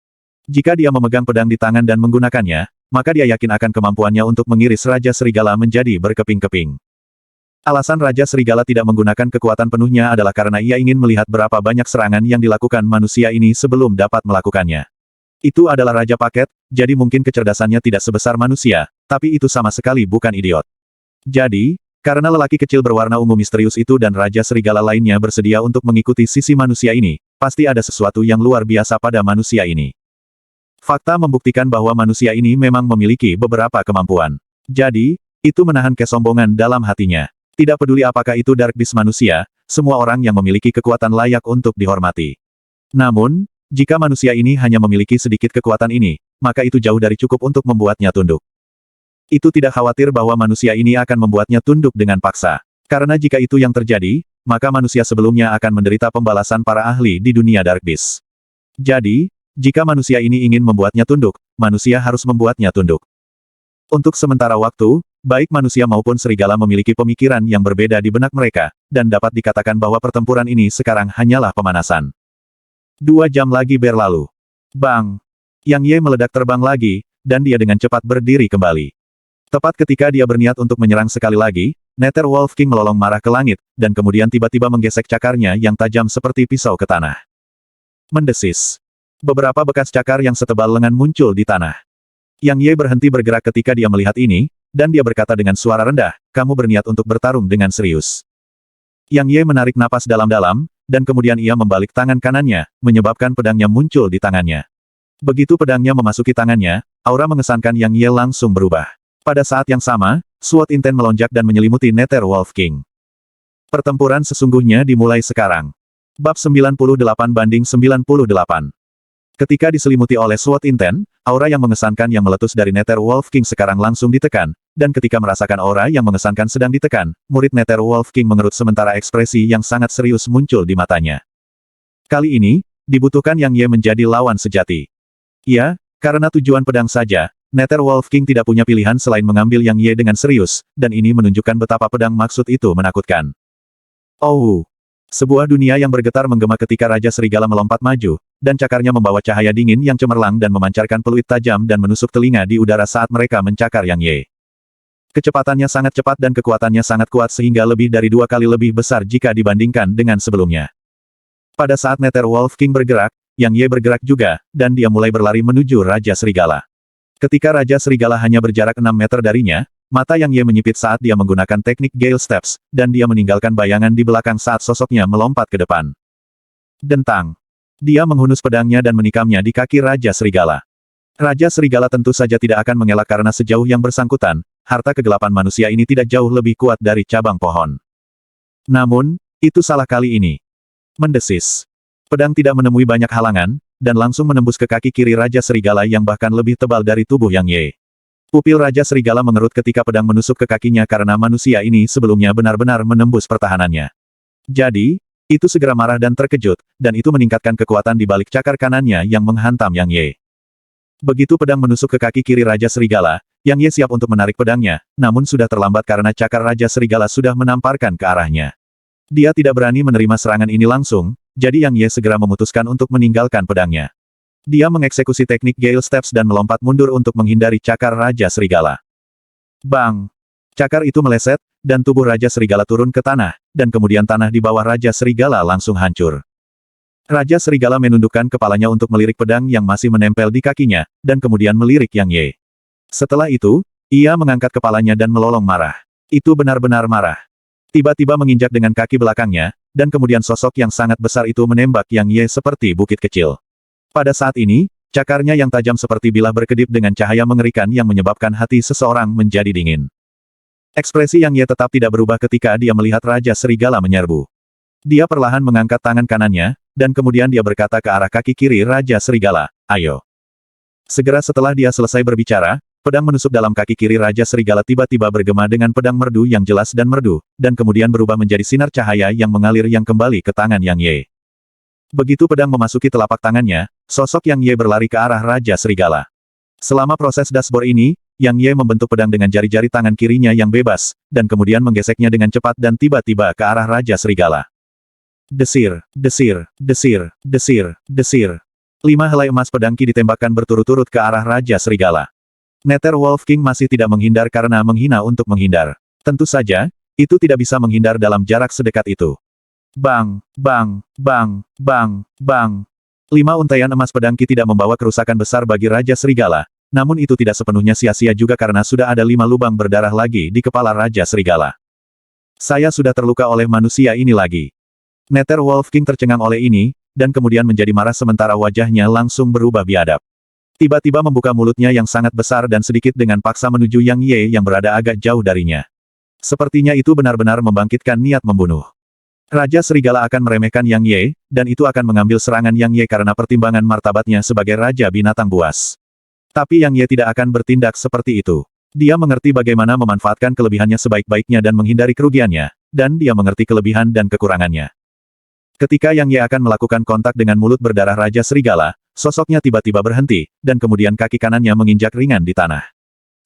Jika dia memegang pedang di tangan dan menggunakannya, maka dia yakin akan kemampuannya untuk mengiris Raja Serigala menjadi berkeping-keping. Alasan Raja Serigala tidak menggunakan kekuatan penuhnya adalah karena ia ingin melihat berapa banyak serangan yang dilakukan manusia ini sebelum dapat melakukannya. Itu adalah Raja Paket, jadi mungkin kecerdasannya tidak sebesar manusia, tapi itu sama sekali bukan idiot. Jadi, karena lelaki kecil berwarna ungu misterius itu dan Raja Serigala lainnya bersedia untuk mengikuti sisi manusia ini, pasti ada sesuatu yang luar biasa pada manusia ini. Fakta membuktikan bahwa manusia ini memang memiliki beberapa kemampuan. Jadi, itu menahan kesombongan dalam hatinya. Tidak peduli apakah itu Dark Beast manusia, semua orang yang memiliki kekuatan layak untuk dihormati. Namun, jika manusia ini hanya memiliki sedikit kekuatan ini, maka itu jauh dari cukup untuk membuatnya tunduk. Itu tidak khawatir bahwa manusia ini akan membuatnya tunduk dengan paksa. Karena jika itu yang terjadi, maka manusia sebelumnya akan menderita pembalasan para ahli di dunia Dark Beast. Jadi, jika manusia ini ingin membuatnya tunduk, manusia harus membuatnya tunduk. Untuk sementara waktu, baik manusia maupun serigala memiliki pemikiran yang berbeda di benak mereka, dan dapat dikatakan bahwa pertempuran ini sekarang hanyalah pemanasan. 2 jam lagi berlalu. Bang! Yang Ye meledak terbang lagi, dan dia dengan cepat berdiri kembali. Tepat ketika dia berniat untuk menyerang sekali lagi, Nether Wolf King melolong marah ke langit, dan kemudian tiba-tiba menggesek cakarnya yang tajam seperti pisau ke tanah. Mendesis. Beberapa bekas cakar yang setebal lengan muncul di tanah. Yang Ye berhenti bergerak ketika dia melihat ini, dan dia berkata dengan suara rendah, "Kamu berniat untuk bertarung dengan serius." Yang Ye menarik napas dalam-dalam, dan kemudian ia membalik tangan kanannya, menyebabkan pedangnya muncul di tangannya. Begitu pedangnya memasuki tangannya, aura mengesankan Yang Ye langsung berubah. Pada saat yang sama, SWOT Inten melonjak dan menyelimuti Nether Wolf King. Pertempuran sesungguhnya dimulai sekarang. Bab 98/98. Ketika diselimuti oleh SWOT Inten, aura yang mengesankan yang meletus dari Nether Wolf King sekarang langsung ditekan, dan ketika merasakan aura yang mengesankan sedang ditekan, murid Nether Wolf King mengerut sementara ekspresi yang sangat serius muncul di matanya. Kali ini, dibutuhkan Yang Ye menjadi lawan sejati. Ya, karena tujuan pedang saja, Nether Wolf King tidak punya pilihan selain mengambil Yang Ye dengan serius, dan ini menunjukkan betapa pedang maksud itu menakutkan. Oh! Sebuah dunia yang bergetar menggema ketika Raja Serigala melompat maju, dan cakarnya membawa cahaya dingin yang cemerlang dan memancarkan peluit tajam dan menusuk telinga di udara saat mereka mencakar Yang Ye. Kecepatannya sangat cepat dan kekuatannya sangat kuat sehingga lebih dari 2 kali lebih besar jika dibandingkan dengan sebelumnya. Pada saat Nether Wolf King bergerak, Yang Ye bergerak juga, dan dia mulai berlari menuju Raja Serigala. Ketika Raja Serigala hanya berjarak 6 meter darinya, mata Yang Ye menyipit saat dia menggunakan teknik Gale Steps, dan dia meninggalkan bayangan di belakang saat sosoknya melompat ke depan. Dentang. Dia menghunus pedangnya dan menikamnya di kaki Raja Serigala. Raja Serigala tentu saja tidak akan mengelak karena sejauh yang bersangkutan, harta kegelapan manusia ini tidak jauh lebih kuat dari cabang pohon. Namun, itu salah kali ini. Mendesis. Pedang tidak menemui banyak halangan, dan langsung menembus ke kaki kiri Raja Serigala yang bahkan lebih tebal dari tubuh Yang Ye. Pupil Raja Serigala mengerut ketika pedang menusuk ke kakinya karena manusia ini sebelumnya benar-benar menembus pertahanannya. Jadi, itu segera marah dan terkejut, dan itu meningkatkan kekuatan di balik cakar kanannya yang menghantam Yang Ye. Begitu pedang menusuk ke kaki kiri Raja Serigala, Yang Ye siap untuk menarik pedangnya, namun sudah terlambat karena cakar Raja Serigala sudah menamparkan ke arahnya. Dia tidak berani menerima serangan ini langsung, jadi Yang Ye segera memutuskan untuk meninggalkan pedangnya. Dia mengeksekusi teknik Gale Steps dan melompat mundur untuk menghindari cakar Raja Serigala. Bang! Cakar itu meleset, dan tubuh Raja Serigala turun ke tanah, dan kemudian tanah di bawah Raja Serigala langsung hancur. Raja Serigala menundukkan kepalanya untuk melirik pedang yang masih menempel di kakinya, dan kemudian melirik Yang Ye. Setelah itu, ia mengangkat kepalanya dan melolong marah. Itu benar-benar marah. Tiba-tiba menginjak dengan kaki belakangnya, dan kemudian sosok yang sangat besar itu menembak Yang Ye seperti bukit kecil. Pada saat ini, cakarnya yang tajam seperti bilah berkedip dengan cahaya mengerikan yang menyebabkan hati seseorang menjadi dingin. Ekspresi Yang Ye tetap tidak berubah ketika dia melihat Raja Serigala menyerbu. Dia perlahan mengangkat tangan kanannya, dan kemudian dia berkata ke arah kaki kiri Raja Serigala, "Ayo." Segera setelah dia selesai berbicara, pedang menusuk dalam kaki kiri Raja Serigala tiba-tiba bergema dengan pedang merdu yang jelas dan merdu, dan kemudian berubah menjadi sinar cahaya yang mengalir yang kembali ke tangan Yang Ye. Begitu pedang memasuki telapak tangannya, sosok Yang Ye berlari ke arah Raja Serigala. Selama proses dashboard ini, Yang Ye membentuk pedang dengan jari-jari tangan kirinya yang bebas, dan kemudian menggeseknya dengan cepat dan tiba-tiba ke arah Raja Serigala. Desir, desir, desir, desir, desir. 5 helai emas pedang Qi ditembakkan berturut-turut ke arah Raja Serigala. Nether Wolf King masih tidak menghindar karena menghina untuk menghindar. Tentu saja, itu tidak bisa menghindar dalam jarak sedekat itu. Bang, bang, bang, bang, bang. 5 untaian emas pedang Qi tidak membawa kerusakan besar bagi Raja Serigala, namun itu tidak sepenuhnya sia-sia juga karena sudah ada 5 lubang berdarah lagi di kepala Raja Serigala. Saya sudah terluka oleh manusia ini lagi. Nether Wolf King tercengang oleh ini, dan kemudian menjadi marah sementara wajahnya langsung berubah biadab. Tiba-tiba membuka mulutnya yang sangat besar dan sedikit dengan paksa menuju Yang Ye yang berada agak jauh darinya. Sepertinya itu benar-benar membangkitkan niat membunuh. Raja Serigala akan meremehkan Yang Ye, dan itu akan mengambil serangan Yang Ye karena pertimbangan martabatnya sebagai Raja Binatang Buas. Tapi Yang Ye tidak akan bertindak seperti itu. Dia mengerti bagaimana memanfaatkan kelebihannya sebaik-baiknya dan menghindari kerugiannya, dan dia mengerti kelebihan dan kekurangannya. Ketika Yang Ye akan melakukan kontak dengan mulut berdarah Raja Serigala, sosoknya tiba-tiba berhenti, dan kemudian kaki kanannya menginjak ringan di tanah.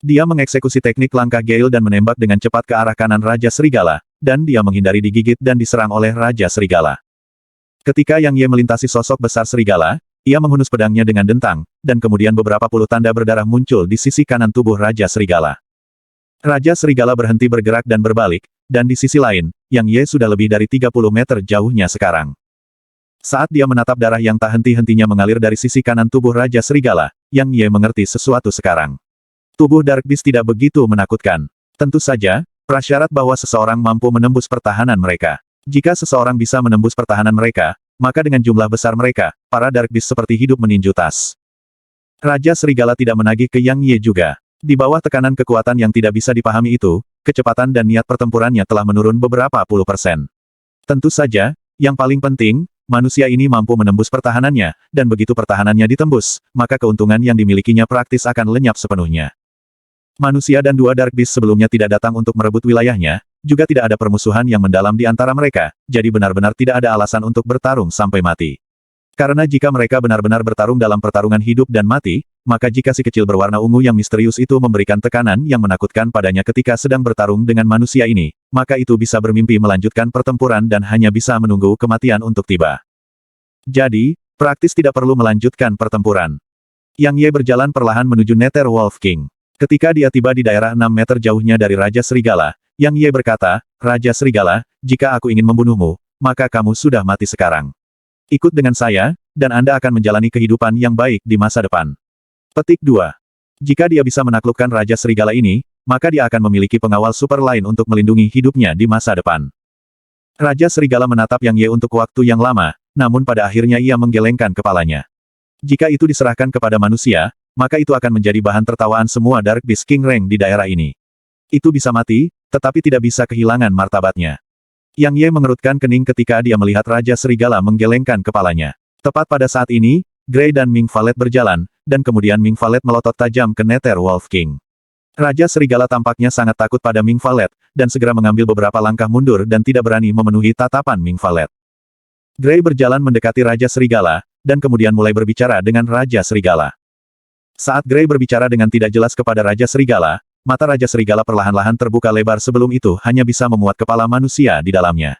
Dia mengeksekusi teknik langkah Gale dan menembak dengan cepat ke arah kanan Raja Serigala, dan dia menghindari digigit dan diserang oleh Raja Serigala. Ketika Yang Ye melintasi sosok besar Serigala, ia menghunus pedangnya dengan dentang, dan kemudian beberapa puluh tanda berdarah muncul di sisi kanan tubuh Raja Serigala. Raja Serigala berhenti bergerak dan berbalik, dan di sisi lain, Yang Ye sudah lebih dari 30 meter jauhnya sekarang. Saat dia menatap darah yang tak henti-hentinya mengalir dari sisi kanan tubuh Raja Serigala, Yang Ye mengerti sesuatu sekarang. Tubuh Dark Beast tidak begitu menakutkan. Tentu saja, prasyarat bahwa seseorang mampu menembus pertahanan mereka. Jika seseorang bisa menembus pertahanan mereka, maka dengan jumlah besar mereka, para Dark Beast seperti hidup meninju tas. Raja Serigala tidak menagih ke Yang Ye juga. Di bawah tekanan kekuatan yang tidak bisa dipahami itu, kecepatan dan niat pertempurannya telah menurun beberapa puluh persen. Tentu saja, yang paling penting, manusia ini mampu menembus pertahanannya, dan begitu pertahanannya ditembus, maka keuntungan yang dimilikinya praktis akan lenyap sepenuhnya. Manusia dan 2 Dark Beast sebelumnya tidak datang untuk merebut wilayahnya, juga tidak ada permusuhan yang mendalam di antara mereka, jadi benar-benar tidak ada alasan untuk bertarung sampai mati. Karena jika mereka benar-benar bertarung dalam pertarungan hidup dan mati, maka jika si kecil berwarna ungu yang misterius itu memberikan tekanan yang menakutkan padanya ketika sedang bertarung dengan manusia ini, maka itu bisa bermimpi melanjutkan pertempuran dan hanya bisa menunggu kematian untuk tiba. Jadi, praktis tidak perlu melanjutkan pertempuran. Yang Ye berjalan perlahan menuju Nether Wolf King. Ketika dia tiba di daerah 6 meter jauhnya dari Raja Serigala, Yang Ye berkata, "Raja Serigala, jika aku ingin membunuhmu, maka kamu sudah mati sekarang. Ikut dengan saya, dan Anda akan menjalani kehidupan yang baik di masa depan." Petik 2. Jika dia bisa menaklukkan Raja Serigala ini, maka dia akan memiliki pengawal super lain untuk melindungi hidupnya di masa depan. Raja Serigala menatap Yang Ye untuk waktu yang lama, namun pada akhirnya ia menggelengkan kepalanya. Jika itu diserahkan kepada manusia, maka itu akan menjadi bahan tertawaan semua Dark Beast King Rank di daerah ini. Itu bisa mati, tetapi tidak bisa kehilangan martabatnya. Yang Ye mengerutkan kening ketika dia melihat Raja Serigala menggelengkan kepalanya. Tepat pada saat ini, Grey dan Ming Valet berjalan, dan kemudian Ming Valet melotot tajam ke Nether Wolf King. Raja Serigala tampaknya sangat takut pada Ming Valet, dan segera mengambil beberapa langkah mundur dan tidak berani memenuhi tatapan Ming Valet. Grey berjalan mendekati Raja Serigala, dan kemudian mulai berbicara dengan Raja Serigala. Saat Grey berbicara dengan tidak jelas kepada Raja Serigala, mata Raja Serigala perlahan-lahan terbuka lebar sebelum itu hanya bisa memuat kepala manusia di dalamnya.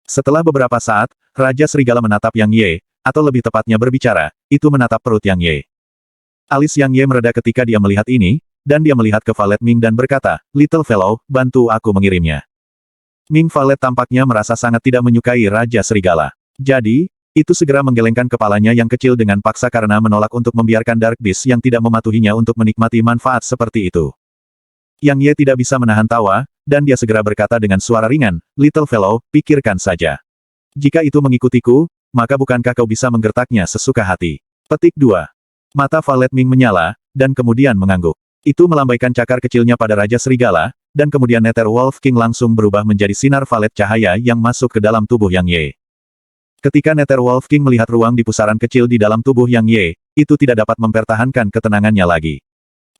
Setelah beberapa saat, Raja Serigala menatap Yang Ye, atau lebih tepatnya berbicara, itu menatap perut Yang Ye. Alis Yang Ye mereda ketika dia melihat ini, dan dia melihat ke Valet Ming dan berkata, "Little fellow, bantu aku mengirimnya." Ming Valet tampaknya merasa sangat tidak menyukai Raja Serigala. Jadi, itu segera menggelengkan kepalanya yang kecil dengan paksa karena menolak untuk membiarkan Dark Beast yang tidak mematuhinya untuk menikmati manfaat seperti itu. Yang Ye tidak bisa menahan tawa, dan dia segera berkata dengan suara ringan, "Little fellow, pikirkan saja. Jika itu mengikutiku, maka bukankah kau bisa menggertaknya sesuka hati?" Petik 2. Mata Valet Ming menyala, dan kemudian mengangguk. Itu melambaikan cakar kecilnya pada Raja Serigala, dan kemudian Nether Wolf King langsung berubah menjadi sinar valet cahaya yang masuk ke dalam tubuh Yang Ye. Ketika Nether Wolf King melihat ruang di pusaran kecil di dalam tubuh Yang Ye, itu tidak dapat mempertahankan ketenangannya lagi.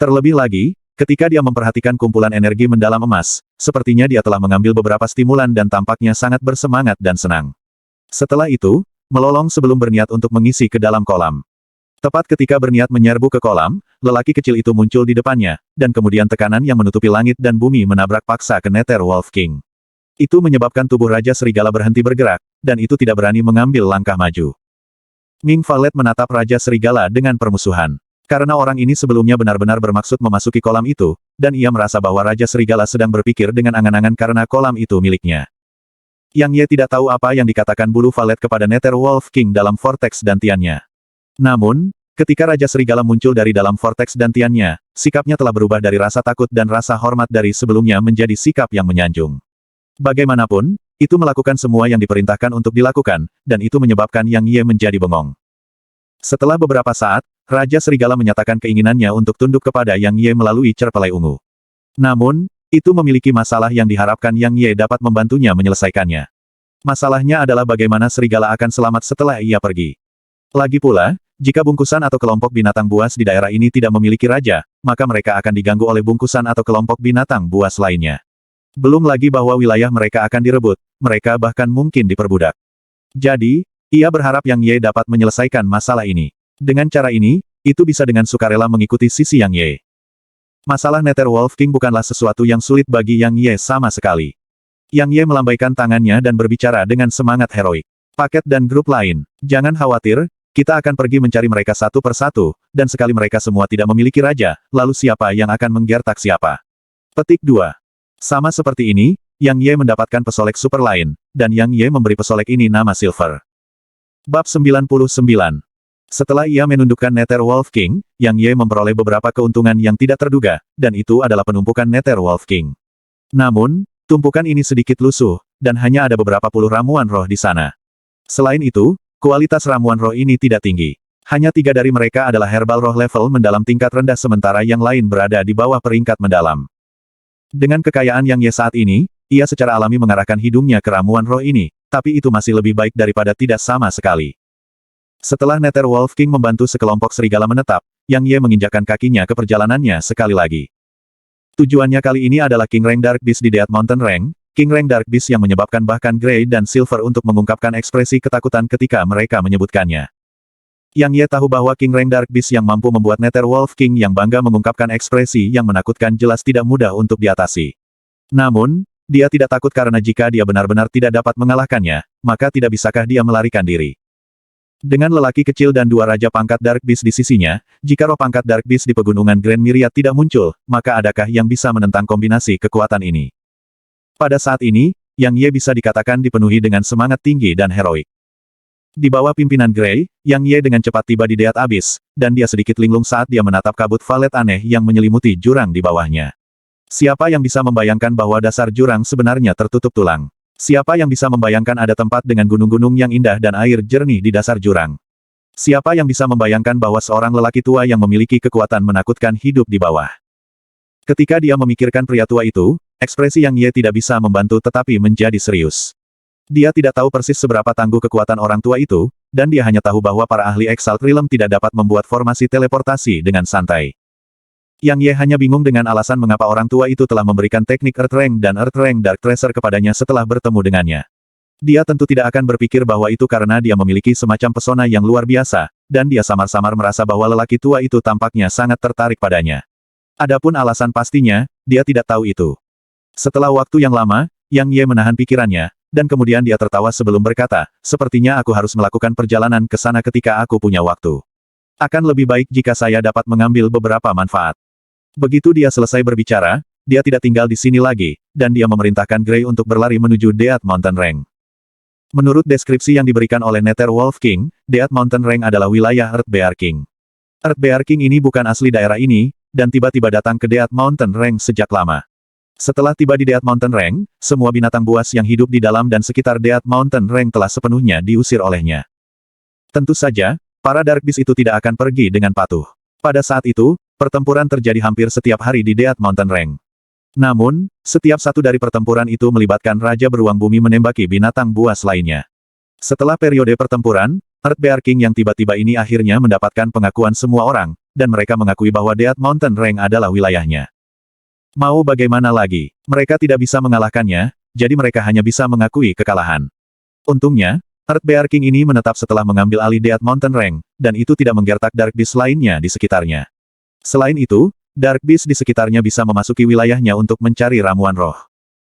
Terlebih lagi, ketika dia memperhatikan kumpulan energi mendalam emas, sepertinya dia telah mengambil beberapa stimulan dan tampaknya sangat bersemangat dan senang. Setelah itu, melolong sebelum berniat untuk mengisi ke dalam kolam. Tepat ketika berniat menyerbu ke kolam, lelaki kecil itu muncul di depannya, dan kemudian tekanan yang menutupi langit dan bumi menabrak paksa ke Nether Wolf King. Itu menyebabkan tubuh Raja Serigala berhenti bergerak, dan itu tidak berani mengambil langkah maju. Ming Valet menatap Raja Serigala dengan permusuhan. Karena orang ini sebelumnya benar-benar bermaksud memasuki kolam itu, dan ia merasa bahwa Raja Serigala sedang berpikir dengan angan-angan karena kolam itu miliknya. Yang Ye tidak tahu apa yang dikatakan bulu Valet kepada Nether Wolf King dalam vortex dantiannya. Namun, ketika Raja Serigala muncul dari dalam vortex dantiannya, sikapnya telah berubah dari rasa takut dan rasa hormat dari sebelumnya menjadi sikap yang menyanjung. Bagaimanapun, itu melakukan semua yang diperintahkan untuk dilakukan, dan itu menyebabkan Yang Ye menjadi bengong. Setelah beberapa saat, Raja Serigala menyatakan keinginannya untuk tunduk kepada Yang Ye melalui cerpelai ungu. Namun, itu memiliki masalah yang diharapkan Yang Ye dapat membantunya menyelesaikannya. Masalahnya adalah bagaimana serigala akan selamat setelah ia pergi. Lagi pula, jika bungkusan atau kelompok binatang buas di daerah ini tidak memiliki raja, maka mereka akan diganggu oleh bungkusan atau kelompok binatang buas lainnya. Belum lagi bahwa wilayah mereka akan direbut, mereka bahkan mungkin diperbudak. Jadi, ia berharap Yang Ye dapat menyelesaikan masalah ini. Dengan cara ini, itu bisa dengan sukarela mengikuti sisi Yang Ye. Masalah Nether Wolf King bukanlah sesuatu yang sulit bagi Yang Ye sama sekali. Yang Ye melambaikan tangannya dan berbicara dengan semangat heroik. Paket dan grup lain, jangan khawatir, kita akan pergi mencari mereka satu persatu, dan sekali mereka semua tidak memiliki raja, lalu siapa yang akan menggertak siapa? Petik 2. Sama seperti ini, Yang Ye mendapatkan pesolek super lain, dan Yang Ye memberi pesolek ini nama Silver. Bab 99. Setelah ia menundukkan Nether Wolf King, Yang Ye memperoleh beberapa keuntungan yang tidak terduga, dan itu adalah penumpukan Nether Wolf King. Namun, tumpukan ini sedikit lusuh, dan hanya ada beberapa puluh ramuan roh di sana. Selain itu, kualitas ramuan roh ini tidak tinggi. Hanya 3 dari mereka adalah herbal roh level mendalam tingkat rendah sementara yang lain berada di bawah peringkat mendalam. Dengan kekayaan Yang Ye saat ini, ia secara alami mengarahkan hidungnya ke ramuan roh ini, tapi itu masih lebih baik daripada tidak sama sekali. Setelah Nether Wolf King membantu sekelompok serigala menetap, Yang Ye menginjakkan kakinya ke perjalanannya sekali lagi. Tujuannya kali ini adalah King Rank Dark Beast di Death Mountain Rank, King Rank Dark Beast yang menyebabkan bahkan Grey dan Silver untuk mengungkapkan ekspresi ketakutan ketika mereka menyebutkannya. Yang Ye tahu bahwa King Rank Dark Beast yang mampu membuat Nether Wolf King yang bangga mengungkapkan ekspresi yang menakutkan jelas tidak mudah untuk diatasi. Namun, dia tidak takut karena jika dia benar-benar tidak dapat mengalahkannya, maka tidak bisakah dia melarikan diri. Dengan lelaki kecil dan 2 raja pangkat Dark Beast di sisinya, jika roh pangkat Dark Beast di pegunungan Grand Myriad tidak muncul, maka adakah yang bisa menentang kombinasi kekuatan ini? Pada saat ini, Yang Ye bisa dikatakan dipenuhi dengan semangat tinggi dan heroik. Di bawah pimpinan Grey, Yang Ye dengan cepat tiba di Death Abyss, dan dia sedikit linglung saat dia menatap kabut valet aneh yang menyelimuti jurang di bawahnya. Siapa yang bisa membayangkan bahwa dasar jurang sebenarnya tertutup tulang? Siapa yang bisa membayangkan ada tempat dengan gunung-gunung yang indah dan air jernih di dasar jurang? Siapa yang bisa membayangkan bahwa seorang lelaki tua yang memiliki kekuatan menakutkan hidup di bawah? Ketika dia memikirkan pria tua itu, ekspresi Yang Ye tidak bisa membantu tetapi menjadi serius. Dia tidak tahu persis seberapa tangguh kekuatan orang tua itu, dan dia hanya tahu bahwa para ahli Exalt Realm tidak dapat membuat formasi teleportasi dengan santai. Yang Ye hanya bingung dengan alasan mengapa orang tua itu telah memberikan teknik Earth Rank dan Earth Rank Dark Tracer kepadanya setelah bertemu dengannya. Dia tentu tidak akan berpikir bahwa itu karena dia memiliki semacam pesona yang luar biasa, dan dia samar-samar merasa bahwa lelaki tua itu tampaknya sangat tertarik padanya. Adapun alasan pastinya, dia tidak tahu itu. Setelah waktu yang lama, Yang Ye menahan pikirannya, dan kemudian dia tertawa sebelum berkata, sepertinya aku harus melakukan perjalanan ke sana ketika aku punya waktu. Akan lebih baik jika saya dapat mengambil beberapa manfaat. Begitu dia selesai berbicara, dia tidak tinggal di sini lagi, dan dia memerintahkan Grey untuk berlari menuju Death Mountain Rank. Menurut deskripsi yang diberikan oleh Nether Wolf King, Death Mountain Rank adalah wilayah Earthbear King. Earthbear King ini bukan asli daerah ini, dan tiba-tiba datang ke Death Mountain Rank sejak lama. Setelah tiba di Death Mountain Rank, semua binatang buas yang hidup di dalam dan sekitar Death Mountain Rank telah sepenuhnya diusir olehnya. Tentu saja, para Dark Beast itu tidak akan pergi dengan patuh. Pada saat itu, pertempuran terjadi hampir setiap hari di Death Mountain Rank. Namun, setiap satu dari pertempuran itu melibatkan Raja Beruang Bumi menembaki binatang buas lainnya. Setelah periode pertempuran, Earthbear King yang tiba-tiba ini akhirnya mendapatkan pengakuan semua orang, dan mereka mengakui bahwa Death Mountain Rank adalah wilayahnya. Mau bagaimana lagi, mereka tidak bisa mengalahkannya, jadi mereka hanya bisa mengakui kekalahan. Untungnya, Earthbear King ini menetap setelah mengambil alih Death Mountain Rank, dan itu tidak menggertak Dark Beast lainnya di sekitarnya. Selain itu, Dark Beast di sekitarnya bisa memasuki wilayahnya untuk mencari ramuan roh.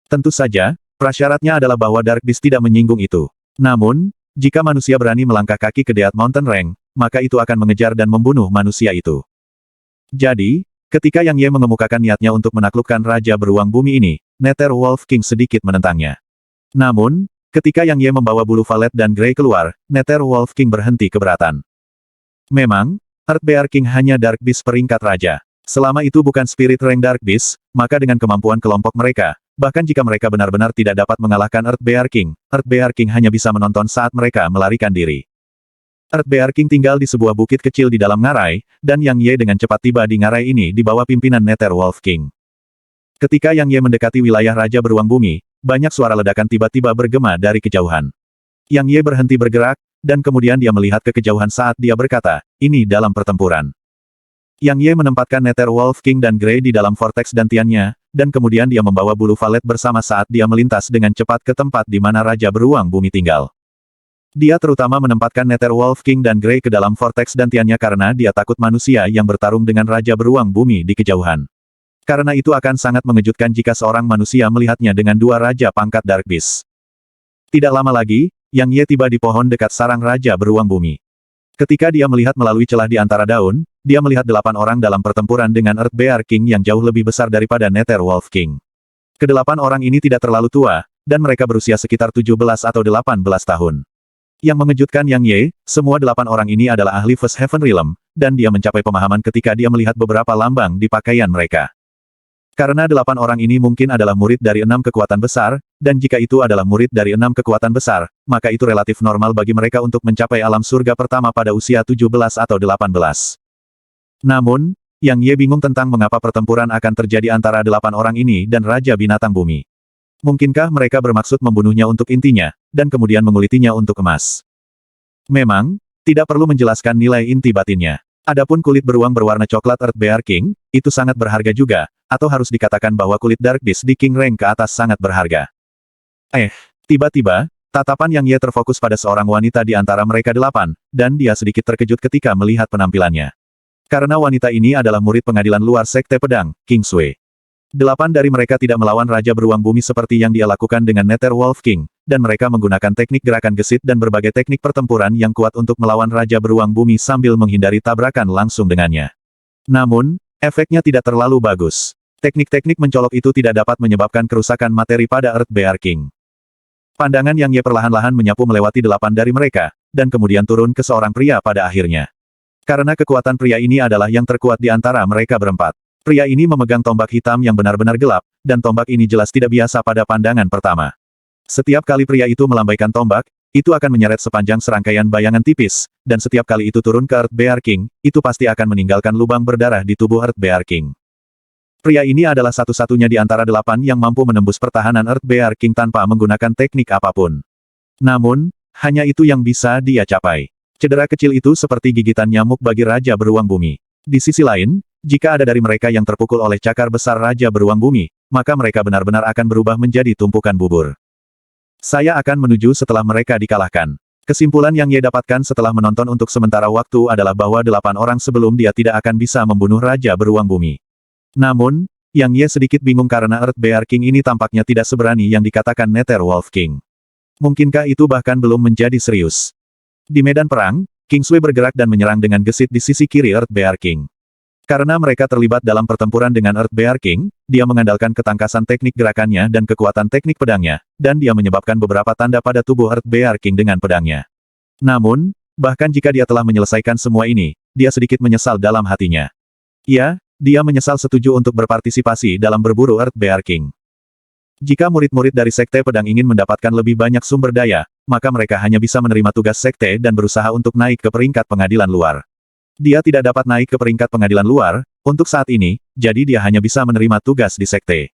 Tentu saja, prasyaratnya adalah bahwa Dark Beast tidak menyinggung itu. Namun, jika manusia berani melangkah kaki ke Death Mountain Range, maka itu akan mengejar dan membunuh manusia itu. Jadi, ketika Yang Ye mengemukakan niatnya untuk menaklukkan Raja Beruang Bumi ini, Nether Wolf King sedikit menentangnya. Namun, ketika Yang Ye membawa bulu valet dan Grey keluar, Nether Wolf King berhenti keberatan. Memang, Earthbear King hanya Dark Beast peringkat raja. Selama itu bukan Spirit Rank Dark Beast, maka dengan kemampuan kelompok mereka, bahkan jika mereka benar-benar tidak dapat mengalahkan Earthbear King hanya bisa menonton saat mereka melarikan diri. Earthbear King tinggal di sebuah bukit kecil di dalam ngarai, dan Yang Ye dengan cepat tiba di ngarai ini di bawah pimpinan Nether Wolf King. Ketika Yang Ye mendekati wilayah Raja Beruang Bumi, banyak suara ledakan tiba-tiba bergema dari kejauhan. Yang Ye berhenti bergerak, dan kemudian dia melihat ke kejauhan saat dia berkata, ini dalam pertempuran. Yang Ye menempatkan Nether Wolf King dan Grey di dalam vortex dantiannya, dan kemudian dia membawa bulu valet bersama saat dia melintas dengan cepat ke tempat di mana Raja Beruang Bumi tinggal. Dia terutama menempatkan Nether Wolf King dan Grey ke dalam vortex dantiannya karena dia takut manusia yang bertarung dengan Raja Beruang Bumi di kejauhan. Karena itu akan sangat mengejutkan jika seorang manusia melihatnya dengan dua Raja pangkat Dark Beast. Tidak lama lagi, Yang Ye tiba di pohon dekat sarang Raja Beruang Bumi. Ketika dia melihat melalui celah di antara daun, dia melihat 8 orang dalam pertempuran dengan Earthbear King yang jauh lebih besar daripada Nether Wolf King. Kedelapan orang ini tidak terlalu tua, dan mereka berusia sekitar 17 atau 18 tahun. Yang mengejutkan Yang Ye, semua 8 orang ini adalah ahli First Heaven Realm, dan dia mencapai pemahaman ketika dia melihat beberapa lambang di pakaian mereka. Karena 8 orang ini mungkin adalah murid dari 6 kekuatan besar, dan jika itu adalah murid dari 6 kekuatan besar, maka itu relatif normal bagi mereka untuk mencapai alam surga pertama pada usia 17 atau 18. Namun, Yang Ye bingung tentang mengapa pertempuran akan terjadi antara 8 orang ini dan Raja Binatang Bumi. Mungkinkah mereka bermaksud membunuhnya untuk intinya, dan kemudian mengulitinya untuk emas? Memang, tidak perlu menjelaskan nilai inti batinnya. Adapun kulit beruang berwarna coklat Earthbear King, itu sangat berharga juga, atau harus dikatakan bahwa kulit Dark Beast di King Rank ke atas sangat berharga. Tiba-tiba, tatapan Yang Ye terfokus pada seorang wanita di antara mereka 8, dan dia sedikit terkejut ketika melihat penampilannya. Karena wanita ini adalah murid pengadilan luar Sekte Pedang, King Sui. 8 dari mereka tidak melawan Raja Beruang Bumi seperti yang dia lakukan dengan Nether Wolf King, dan mereka menggunakan teknik gerakan gesit dan berbagai teknik pertempuran yang kuat untuk melawan Raja Beruang Bumi sambil menghindari tabrakan langsung dengannya. Namun, efeknya tidak terlalu bagus. Teknik-teknik mencolok itu tidak dapat menyebabkan kerusakan materi pada Earthbear King. Pandangan Yang Ye perlahan-lahan menyapu melewati 8 dari mereka, dan kemudian turun ke seorang pria pada akhirnya. Karena kekuatan pria ini adalah yang terkuat di antara mereka berempat. Pria ini memegang tombak hitam yang benar-benar gelap, dan tombak ini jelas tidak biasa pada pandangan pertama. Setiap kali pria itu melambaikan tombak, itu akan menyeret sepanjang serangkaian bayangan tipis, dan setiap kali itu turun ke Earthbear King, itu pasti akan meninggalkan lubang berdarah di tubuh Earthbear King. Pria ini adalah satu-satunya di antara 8 yang mampu menembus pertahanan Earthbear King tanpa menggunakan teknik apapun. Namun, hanya itu yang bisa dia capai. Cedera kecil itu seperti gigitan nyamuk bagi Raja Beruang Bumi. Di sisi lain, jika ada dari mereka yang terpukul oleh cakar besar Raja Beruang Bumi, maka mereka benar-benar akan berubah menjadi tumpukan bubur. Saya akan menuju setelah mereka dikalahkan. Kesimpulan yang Ye dapatkan setelah menonton untuk sementara waktu adalah bahwa 8 orang sebelum dia tidak akan bisa membunuh Raja Beruang Bumi. Namun, Yang Ye sedikit bingung karena Earthbear King ini tampaknya tidak seberani yang dikatakan Nether Wolf King. Mungkinkah itu bahkan belum menjadi serius? Di medan perang, King Sui bergerak dan menyerang dengan gesit di sisi kiri Earthbear King. Karena mereka terlibat dalam pertempuran dengan Earthbear King, dia mengandalkan ketangkasan teknik gerakannya dan kekuatan teknik pedangnya, dan dia menyebabkan beberapa tanda pada tubuh Earthbear King dengan pedangnya. Namun, bahkan jika dia telah menyelesaikan semua ini, dia sedikit menyesal dalam hatinya. Ya, dia menyesal setuju untuk berpartisipasi dalam berburu Earthbear King. Jika murid-murid dari Sekte Pedang ingin mendapatkan lebih banyak sumber daya, maka mereka hanya bisa menerima tugas sekte dan berusaha untuk naik ke peringkat pengadilan luar. Dia tidak dapat naik ke peringkat pengadilan luar, untuk saat ini, jadi dia hanya bisa menerima tugas di sekte.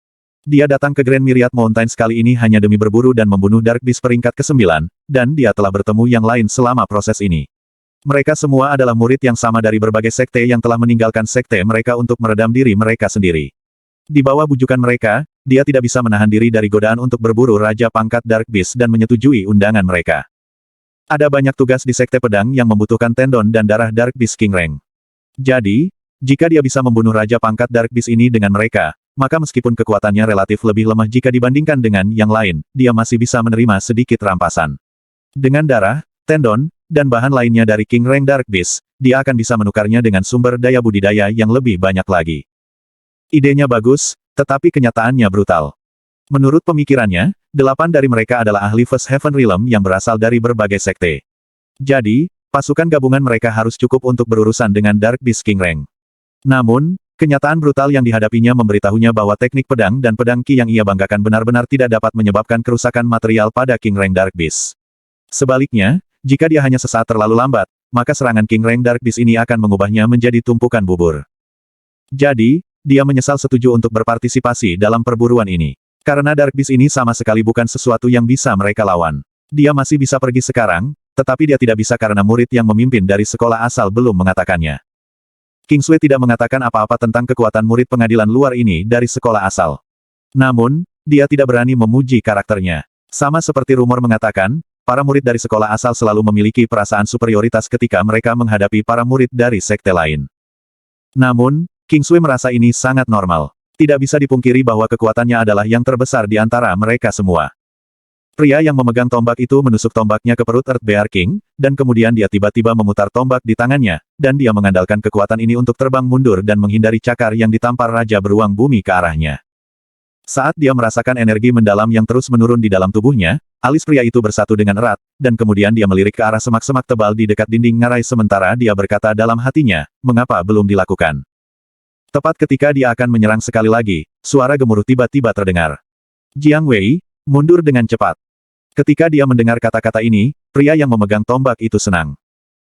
Dia datang ke Grand Myriad Mountains kali ini hanya demi berburu dan membunuh Dark Beast peringkat ke-9, dan dia telah bertemu yang lain selama proses ini. Mereka semua adalah murid yang sama dari berbagai sekte yang telah meninggalkan sekte mereka untuk meredam diri mereka sendiri. Di bawah bujukan mereka, dia tidak bisa menahan diri dari godaan untuk berburu Raja Pangkat Dark Beast dan menyetujui undangan mereka. Ada banyak tugas di Sekte Pedang yang membutuhkan tendon dan darah Dark Beast King Rank. Jadi, Jika dia bisa membunuh Raja Pangkat Dark Beast ini dengan mereka, maka meskipun kekuatannya relatif lebih lemah jika dibandingkan dengan yang lain, dia masih bisa menerima sedikit rampasan. Dengan darah, tendon, dan bahan lainnya dari King Rank Dark Beast, dia akan bisa menukarnya dengan sumber daya budidaya yang lebih banyak lagi. Idenya bagus, tetapi kenyataannya brutal. Menurut pemikirannya, 8 dari mereka adalah ahli First Heaven Realm yang berasal dari berbagai sekte. Jadi, pasukan gabungan mereka harus cukup untuk berurusan dengan Dark Beast King Rank. Namun, kenyataan brutal yang dihadapinya memberitahunya bahwa teknik pedang dan pedang Ki yang ia banggakan benar-benar tidak dapat menyebabkan kerusakan material pada King Rank Dark Beast. Sebaliknya, jika dia hanya sesaat terlalu lambat, maka serangan King Rank Dark Beast ini akan mengubahnya menjadi tumpukan bubur. Jadi, dia menyesal setuju untuk berpartisipasi dalam perburuan ini. Karena Dark Beast ini sama sekali bukan sesuatu yang bisa mereka lawan. Dia masih bisa pergi sekarang, tetapi dia tidak bisa karena murid yang memimpin dari sekolah asal belum mengatakannya. Kingsway tidak mengatakan apa-apa tentang kekuatan murid pengadilan luar ini dari sekolah asal. Namun, dia tidak berani memuji karakternya. Sama seperti rumor mengatakan, para murid dari sekolah asal selalu memiliki perasaan superioritas ketika mereka menghadapi para murid dari sekte lain. Namun, Kingsway merasa ini sangat normal. Tidak bisa dipungkiri bahwa kekuatannya adalah yang terbesar di antara mereka semua. Pria yang memegang tombak itu menusuk tombaknya ke perut Earth Bear King, dan kemudian dia tiba-tiba memutar tombak di tangannya, dan dia mengandalkan kekuatan ini untuk terbang mundur dan menghindari cakar yang ditampar Raja Beruang Bumi ke arahnya. Saat dia merasakan energi mendalam yang terus menurun di dalam tubuhnya, alis pria itu bersatu dengan erat, dan kemudian dia melirik ke arah semak-semak tebal di dekat dinding ngarai sementara dia berkata dalam hatinya, mengapa belum dilakukan? Tepat ketika dia akan menyerang sekali lagi, suara gemuruh tiba-tiba terdengar. Jiang Wei, mundur dengan cepat. Ketika dia mendengar kata-kata ini, pria yang memegang tombak itu senang.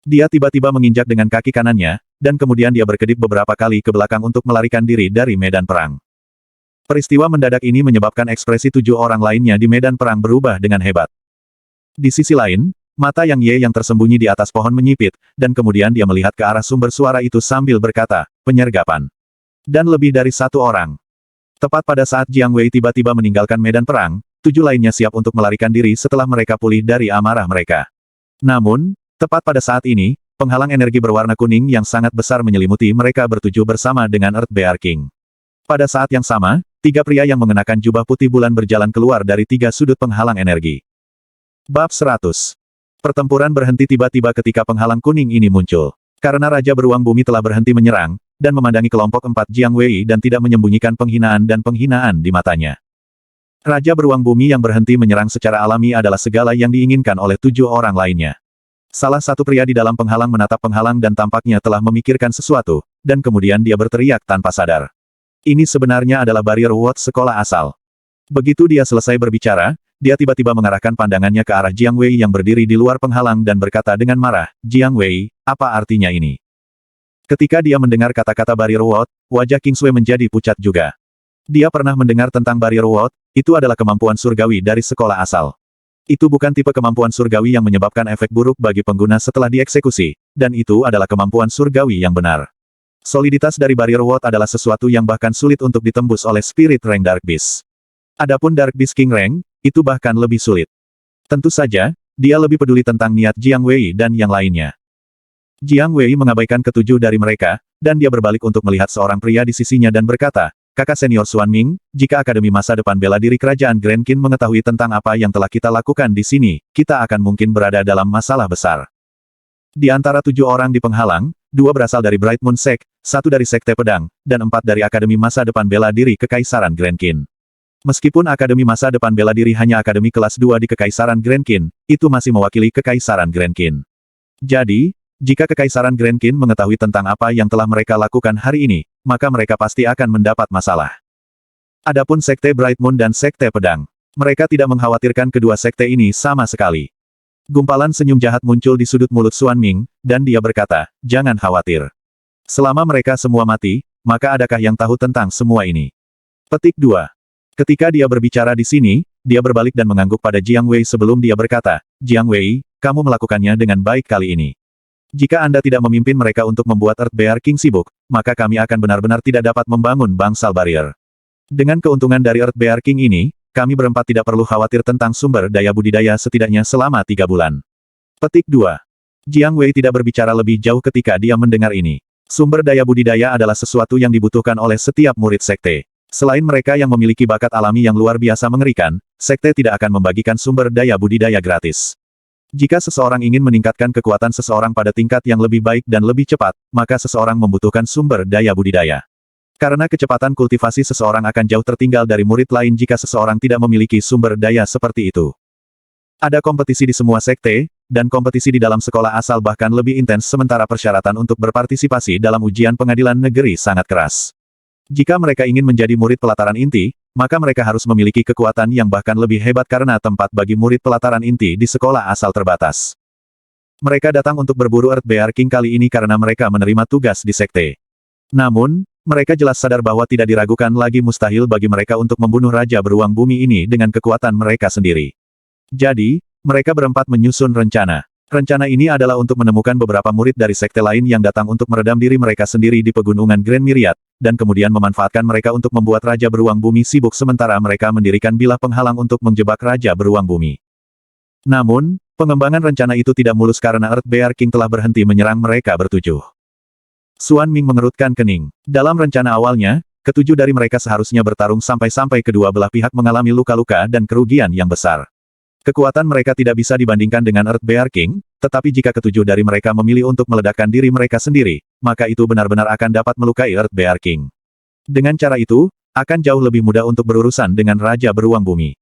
Dia tiba-tiba menginjak dengan kaki kanannya, dan kemudian dia berkedip beberapa kali ke belakang untuk melarikan diri dari medan perang. Peristiwa mendadak ini menyebabkan ekspresi 7 orang lainnya di medan perang berubah dengan hebat. Di sisi lain, mata Yang Ye yang tersembunyi di atas pohon menyipit, dan kemudian dia melihat ke arah sumber suara itu sambil berkata, penyergapan. Dan lebih dari 1 orang. Tepat pada saat Jiang Wei tiba-tiba meninggalkan medan perang, 7 lainnya siap untuk melarikan diri setelah mereka pulih dari amarah mereka. Namun, tepat pada saat ini, penghalang energi berwarna kuning yang sangat besar menyelimuti mereka bertujuh bersama dengan Earth Bear King. Pada saat yang sama, 3 pria yang mengenakan jubah putih bulan berjalan keluar dari 3 sudut penghalang energi. Bab 100. Pertempuran berhenti tiba-tiba ketika penghalang kuning ini muncul. Karena Raja Beruang Bumi telah berhenti menyerang, dan memandangi kelompok 4 Jiang Wei dan tidak menyembunyikan penghinaan dan penghinaan di matanya. Raja Beruang Bumi yang berhenti menyerang secara alami adalah segala yang diinginkan oleh 7 orang lainnya. Salah satu pria di dalam penghalang menatap penghalang dan tampaknya telah memikirkan sesuatu, dan kemudian dia berteriak tanpa sadar. Ini sebenarnya adalah Barrier Ward sekolah asal. Begitu dia selesai berbicara, dia tiba-tiba mengarahkan pandangannya ke arah Jiang Wei yang berdiri di luar penghalang dan berkata dengan marah, Jiang Wei, apa artinya ini? Ketika dia mendengar kata-kata Barrier Ward, wajah Kingsway menjadi pucat juga. Dia pernah mendengar tentang Barrier Ward, itu adalah kemampuan surgawi dari sekolah asal. Itu bukan tipe kemampuan surgawi yang menyebabkan efek buruk bagi pengguna setelah dieksekusi, dan itu adalah kemampuan surgawi yang benar. Soliditas dari Barrier Ward adalah sesuatu yang bahkan sulit untuk ditembus oleh Spirit Rank Dark Beast. Adapun Dark Beast King Rank, itu bahkan lebih sulit. Tentu saja, dia lebih peduli tentang niat Jiang Wei dan yang lainnya. Jiang Wei mengabaikan ketujuh dari mereka, dan dia berbalik untuk melihat seorang pria di sisinya dan berkata, Kakak senior Xuan Ming, jika Akademi Masa Depan Bela Diri Kerajaan Grand Qin mengetahui tentang apa yang telah kita lakukan di sini, kita akan mungkin berada dalam masalah besar. Di antara 7 orang di penghalang, 2 berasal dari Bright Moon Sect, 1 dari Sekte Pedang, dan 4 dari Akademi Masa Depan Bela Diri Kekaisaran Grand Qin. Meskipun Akademi Masa Depan Bela Diri hanya akademi kelas 2 di Kekaisaran Grand Qin, itu masih mewakili Kekaisaran Grand Qin. Jadi, jika Kekaisaran Grand Qin mengetahui tentang apa yang telah mereka lakukan hari ini, maka mereka pasti akan mendapat masalah. Adapun Sekte Bright Moon dan Sekte Pedang, mereka tidak mengkhawatirkan kedua sekte ini sama sekali. Gumpalan senyum jahat muncul di sudut mulut Xuan Ming, dan dia berkata, jangan khawatir. Selama mereka semua mati, maka adakah yang tahu tentang semua ini? Petik 2. Ketika dia berbicara di sini, dia berbalik dan mengangguk pada Jiang Wei sebelum dia berkata, Jiang Wei, kamu melakukannya dengan baik kali ini. Jika Anda tidak memimpin mereka untuk membuat Earth Bear King sibuk, maka kami akan benar-benar tidak dapat membangun bangsal barrier. Dengan keuntungan dari Earth Bear King ini, kami berempat tidak perlu khawatir tentang sumber daya budidaya setidaknya selama 3 bulan. Petik 2. Jiang Wei tidak berbicara lebih jauh ketika dia mendengar ini. Sumber daya budidaya adalah sesuatu yang dibutuhkan oleh setiap murid sekte. Selain mereka yang memiliki bakat alami yang luar biasa mengerikan, sekte tidak akan membagikan sumber daya budidaya gratis. Jika seseorang ingin meningkatkan kekuatan seseorang pada tingkat yang lebih baik dan lebih cepat, maka seseorang membutuhkan sumber daya budidaya. Karena kecepatan kultivasi seseorang akan jauh tertinggal dari murid lain jika seseorang tidak memiliki sumber daya seperti itu. Ada kompetisi di semua sekte, dan kompetisi di dalam sekolah asal bahkan lebih intens sementara persyaratan untuk berpartisipasi dalam ujian pengadilan negeri sangat keras. Jika mereka ingin menjadi murid pelataran inti, maka mereka harus memiliki kekuatan yang bahkan lebih hebat karena tempat bagi murid pelataran inti di sekolah asal terbatas. Mereka datang untuk berburu Earthbear King kali ini karena mereka menerima tugas di sekte. Namun, mereka jelas sadar bahwa tidak diragukan lagi mustahil bagi mereka untuk membunuh Raja Beruang Bumi ini dengan kekuatan mereka sendiri. Jadi, mereka berempat menyusun rencana. Rencana ini adalah untuk menemukan beberapa murid dari sekte lain yang datang untuk meredam diri mereka sendiri di pegunungan Grand Myriad, dan kemudian memanfaatkan mereka untuk membuat Raja Beruang Bumi sibuk sementara mereka mendirikan bilah penghalang untuk menjebak Raja Beruang Bumi. Namun, pengembangan rencana itu tidak mulus karena Earthbear King telah berhenti menyerang mereka bertujuh. Xuan Ming mengerutkan kening. Dalam rencana awalnya, ketujuh dari mereka seharusnya bertarung sampai-sampai kedua belah pihak mengalami luka-luka dan kerugian yang besar. Kekuatan mereka tidak bisa dibandingkan dengan Earthbear King, tetapi jika ketujuh dari mereka memilih untuk meledakkan diri mereka sendiri, maka itu benar-benar akan dapat melukai Earthbear King. Dengan cara itu, akan jauh lebih mudah untuk berurusan dengan Raja Beruang Bumi.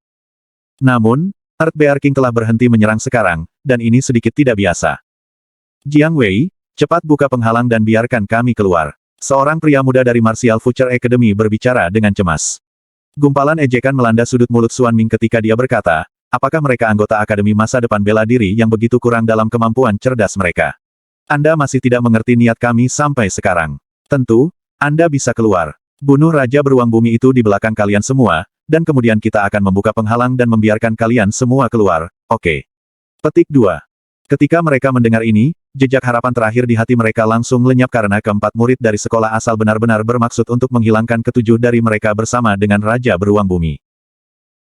Namun, Earthbear King telah berhenti menyerang sekarang, dan ini sedikit tidak biasa. Jiang Wei, cepat buka penghalang dan biarkan kami keluar. Seorang pria muda dari Martial Future Academy berbicara dengan cemas. Gumpalan ejekan melanda sudut mulut Xuan Ming ketika dia berkata, apakah mereka anggota Akademi Masa Depan Bela Diri yang begitu kurang dalam kemampuan cerdas mereka? Anda masih tidak mengerti niat kami sampai sekarang. Tentu, Anda bisa keluar. Bunuh Raja Beruang Bumi itu di belakang kalian semua, dan kemudian kita akan membuka penghalang dan membiarkan kalian semua keluar, oke? Petik 2. Ketika mereka mendengar ini, jejak harapan terakhir di hati mereka langsung lenyap karena keempat murid dari sekolah asal benar-benar bermaksud untuk menghilangkan ketujuh dari mereka bersama dengan Raja Beruang Bumi.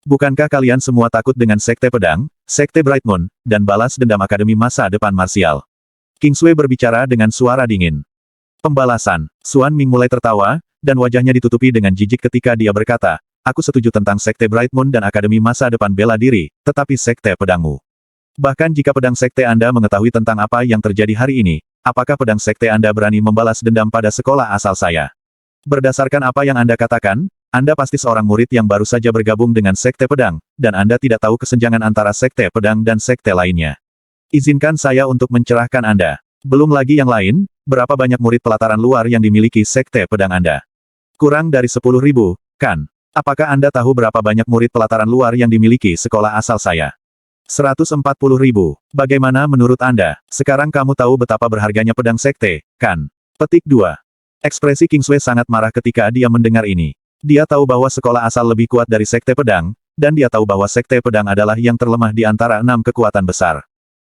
Bukankah kalian semua takut dengan Sekte Pedang, Sekte Bright Moon, dan balas dendam Akademi Masa Depan Martial? Kingsway berbicara dengan suara dingin. Pembalasan. Xuan Ming mulai tertawa, dan wajahnya ditutupi dengan jijik ketika dia berkata, aku setuju tentang Sekte Bright Moon dan Akademi Masa Depan Bela Diri, tetapi Sekte Pedangmu. Bahkan jika pedang sekte Anda mengetahui tentang apa yang terjadi hari ini, apakah pedang sekte Anda berani membalas dendam pada sekolah asal saya? Berdasarkan apa yang Anda katakan, Anda pasti seorang murid yang baru saja bergabung dengan sekte pedang, dan Anda tidak tahu kesenjangan antara sekte pedang dan sekte lainnya. Izinkan saya untuk mencerahkan Anda. Belum lagi yang lain, berapa banyak murid pelataran luar yang dimiliki sekte pedang Anda? Kurang dari 10.000, kan? Apakah Anda tahu berapa banyak murid pelataran luar yang dimiliki sekolah asal saya? 140.000. Bagaimana menurut Anda? Sekarang kamu tahu betapa berharganya pedang sekte, kan? Petik 2. Ekspresi Kingsway sangat marah ketika dia mendengar ini. Dia tahu bahwa sekolah asal lebih kuat dari sekte pedang, dan dia tahu bahwa sekte pedang adalah yang terlemah di antara 6 kekuatan besar.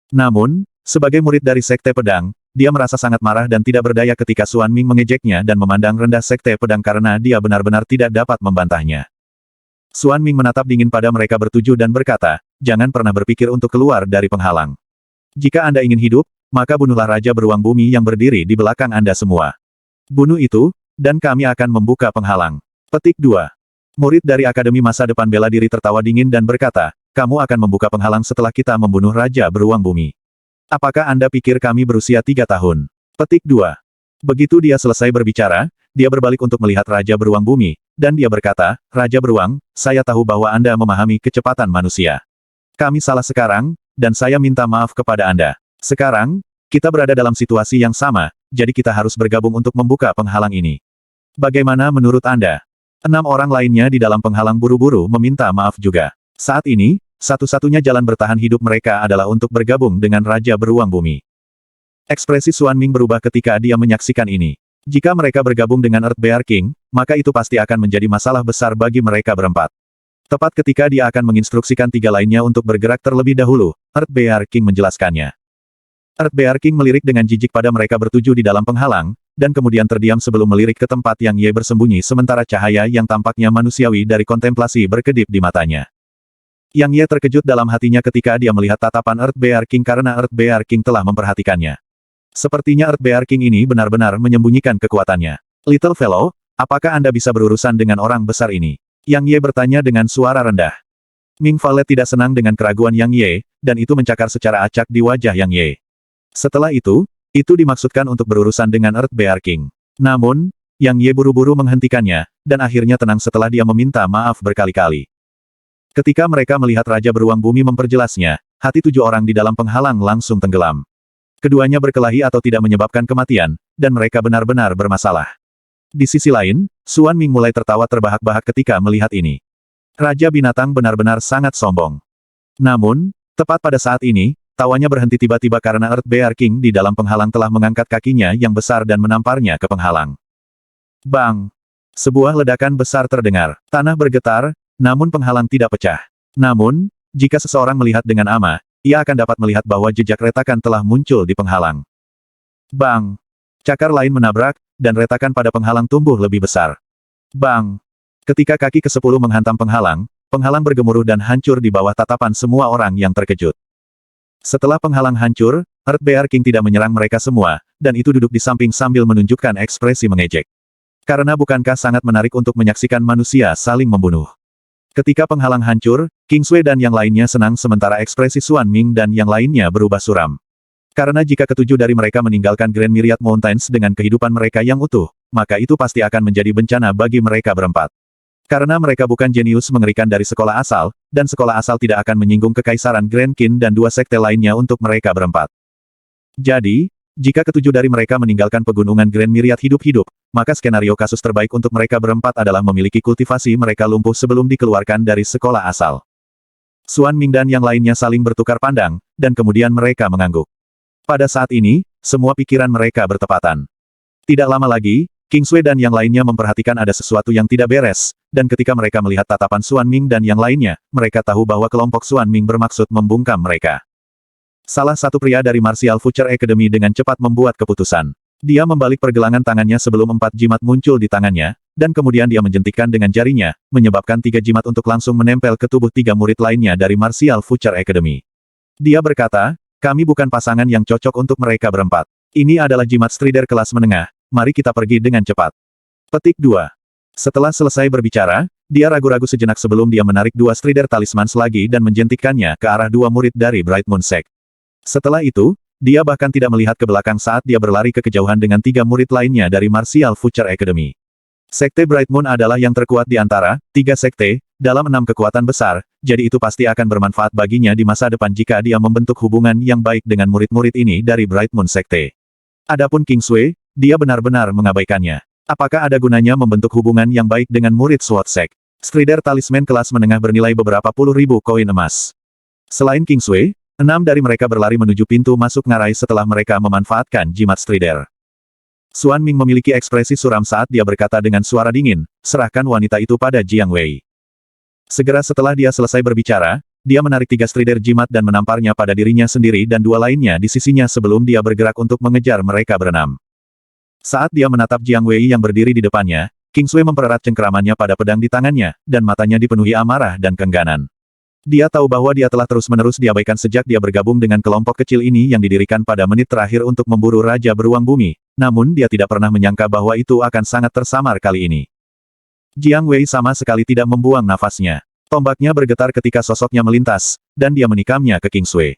Namun, sebagai murid dari sekte pedang, dia merasa sangat marah dan tidak berdaya ketika Xuan Ming mengejeknya dan memandang rendah sekte pedang karena dia benar-benar tidak dapat membantahnya. Xuan Ming menatap dingin pada mereka bertujuh dan berkata, jangan pernah berpikir untuk keluar dari penghalang. Jika Anda ingin hidup, maka bunuhlah Raja Beruang Bumi yang berdiri di belakang Anda semua. Bunuh itu, dan kami akan membuka penghalang. Petik 2. Murid dari Akademi Masa Depan Bela Diri tertawa dingin dan berkata, kamu akan membuka penghalang setelah kita membunuh Raja Beruang Bumi. Apakah Anda pikir kami berusia 3 tahun? Petik 2. Begitu dia selesai berbicara, dia berbalik untuk melihat Raja Beruang Bumi, dan dia berkata, Raja Beruang, saya tahu bahwa Anda memahami kecepatan manusia. Kami salah sekarang, dan saya minta maaf kepada Anda. Sekarang, kita berada dalam situasi yang sama, jadi kita harus bergabung untuk membuka penghalang ini. Bagaimana menurut Anda? 6 orang lainnya di dalam penghalang buru-buru meminta maaf juga. Saat ini, satu-satunya jalan bertahan hidup mereka adalah untuk bergabung dengan Raja Beruang Bumi. Ekspresi Xuan Ming berubah ketika dia menyaksikan ini. Jika mereka bergabung dengan Earthbear King, maka itu pasti akan menjadi masalah besar bagi mereka berempat. Tepat ketika dia akan menginstruksikan 3 lainnya untuk bergerak terlebih dahulu, Earthbear King menjelaskannya. Earthbear King melirik dengan jijik pada mereka bertujuh di dalam penghalang, dan kemudian terdiam sebelum melirik ke tempat yang Ye bersembunyi sementara cahaya yang tampaknya manusiawi dari kontemplasi berkedip di matanya. Yang Ye terkejut dalam hatinya ketika dia melihat tatapan Earthbear King karena Earthbear King telah memperhatikannya. Sepertinya Earthbear King ini benar-benar menyembunyikan kekuatannya. Little fellow, apakah Anda bisa berurusan dengan orang besar ini? Yang Ye bertanya dengan suara rendah. Ming Valet tidak senang dengan keraguan Yang Ye, dan itu mencakar secara acak di wajah Yang Ye. Setelah itu dimaksudkan untuk berurusan dengan Earthbear King. Namun, Yang Ye buru-buru menghentikannya, dan akhirnya tenang setelah dia meminta maaf berkali-kali. Ketika mereka melihat Raja Beruang Bumi memperjelasnya, hati 7 orang di dalam penghalang langsung tenggelam. Keduanya berkelahi atau tidak menyebabkan kematian, dan mereka benar-benar bermasalah. Di sisi lain, Xuan Ming mulai tertawa terbahak-bahak ketika melihat ini. Raja Binatang benar-benar sangat sombong. Namun, tepat pada saat ini, tawanya berhenti tiba-tiba karena Earthbear King di dalam penghalang telah mengangkat kakinya yang besar dan menamparnya ke penghalang. Bang! Sebuah ledakan besar terdengar. Tanah bergetar, namun penghalang tidak pecah. Namun, jika seseorang melihat dengan ama, ia akan dapat melihat bahwa jejak retakan telah muncul di penghalang. Bang! Cakar lain menabrak, dan retakan pada penghalang tumbuh lebih besar. Bang! Ketika kaki ke-10 menghantam penghalang, penghalang bergemuruh dan hancur di bawah tatapan semua orang yang terkejut. Setelah penghalang hancur, Earthbear King tidak menyerang mereka semua, dan itu duduk di samping sambil menunjukkan ekspresi mengejek. Karena bukankah sangat menarik untuk menyaksikan manusia saling membunuh? Ketika penghalang hancur, King Sui dan yang lainnya senang sementara ekspresi Xuan Ming dan yang lainnya berubah suram. Karena jika ketujuh dari mereka meninggalkan Grand Myriad Mountains dengan kehidupan mereka yang utuh, maka itu pasti akan menjadi bencana bagi mereka berempat. Karena mereka bukan jenius mengerikan dari sekolah asal, dan sekolah asal tidak akan menyinggung kekaisaran Grand Qin dan 2 sekte lainnya untuk mereka berempat. Jadi, jika ketujuh dari mereka meninggalkan pegunungan Grand Myriad hidup-hidup, maka skenario kasus terbaik untuk mereka berempat adalah memiliki kultivasi mereka lumpuh sebelum dikeluarkan dari sekolah asal. Xuan Ming dan yang lainnya saling bertukar pandang, dan kemudian mereka mengangguk. Pada saat ini, semua pikiran mereka bertepatan. Tidak lama lagi, King Sui dan yang lainnya memperhatikan ada sesuatu yang tidak beres, dan ketika mereka melihat tatapan Xuan Ming dan yang lainnya, mereka tahu bahwa kelompok Xuan Ming bermaksud membungkam mereka. Salah satu pria dari Martial Future Academy dengan cepat membuat keputusan. Dia membalik pergelangan tangannya sebelum 4 jimat muncul di tangannya, dan kemudian dia menjentikkan dengan jarinya, menyebabkan 3 jimat untuk langsung menempel ke tubuh 3 murid lainnya dari Martial Future Academy. Dia berkata, kami bukan pasangan yang cocok untuk mereka berempat. Ini adalah jimat Strider kelas menengah, mari kita pergi dengan cepat. Petik 2. Setelah selesai berbicara, dia ragu-ragu sejenak sebelum dia menarik 2 Strider Talismans lagi dan menjentikkannya ke arah 2 murid dari Bright Moon Sect. Setelah itu, dia bahkan tidak melihat ke belakang saat dia berlari ke kejauhan dengan 3 murid lainnya dari Martial Future Academy. Sekte Bright Moon adalah yang terkuat di antara 3 sekte, dalam 6 kekuatan besar, jadi itu pasti akan bermanfaat baginya di masa depan jika dia membentuk hubungan yang baik dengan murid-murid ini dari Bright Moon Sekte. Adapun King Sui, dia benar-benar mengabaikannya. Apakah ada gunanya membentuk hubungan yang baik dengan murid Sword Sect? Strider Talisman kelas menengah bernilai beberapa puluh ribu koin emas. Selain King Sui, 6 dari mereka berlari menuju pintu masuk ngarai setelah mereka memanfaatkan jimat Strider. Xuan Ming memiliki ekspresi suram saat dia berkata dengan suara dingin, serahkan wanita itu pada Jiang Wei. Segera setelah dia selesai berbicara, dia menarik 3 Strider jimat dan menamparnya pada dirinya sendiri dan 2 lainnya di sisinya sebelum dia bergerak untuk mengejar mereka berenam. Saat dia menatap Jiang Wei yang berdiri di depannya, King Sui mempererat cengkeramannya pada pedang di tangannya, dan matanya dipenuhi amarah dan kengganan. Dia tahu bahwa dia telah terus-menerus diabaikan sejak dia bergabung dengan kelompok kecil ini yang didirikan pada menit terakhir untuk memburu Raja Beruang Bumi, namun dia tidak pernah menyangka bahwa itu akan sangat tersamar kali ini. Jiang Wei sama sekali tidak membuang nafasnya. Tombaknya bergetar ketika sosoknya melintas, dan dia menikamnya ke King Sui.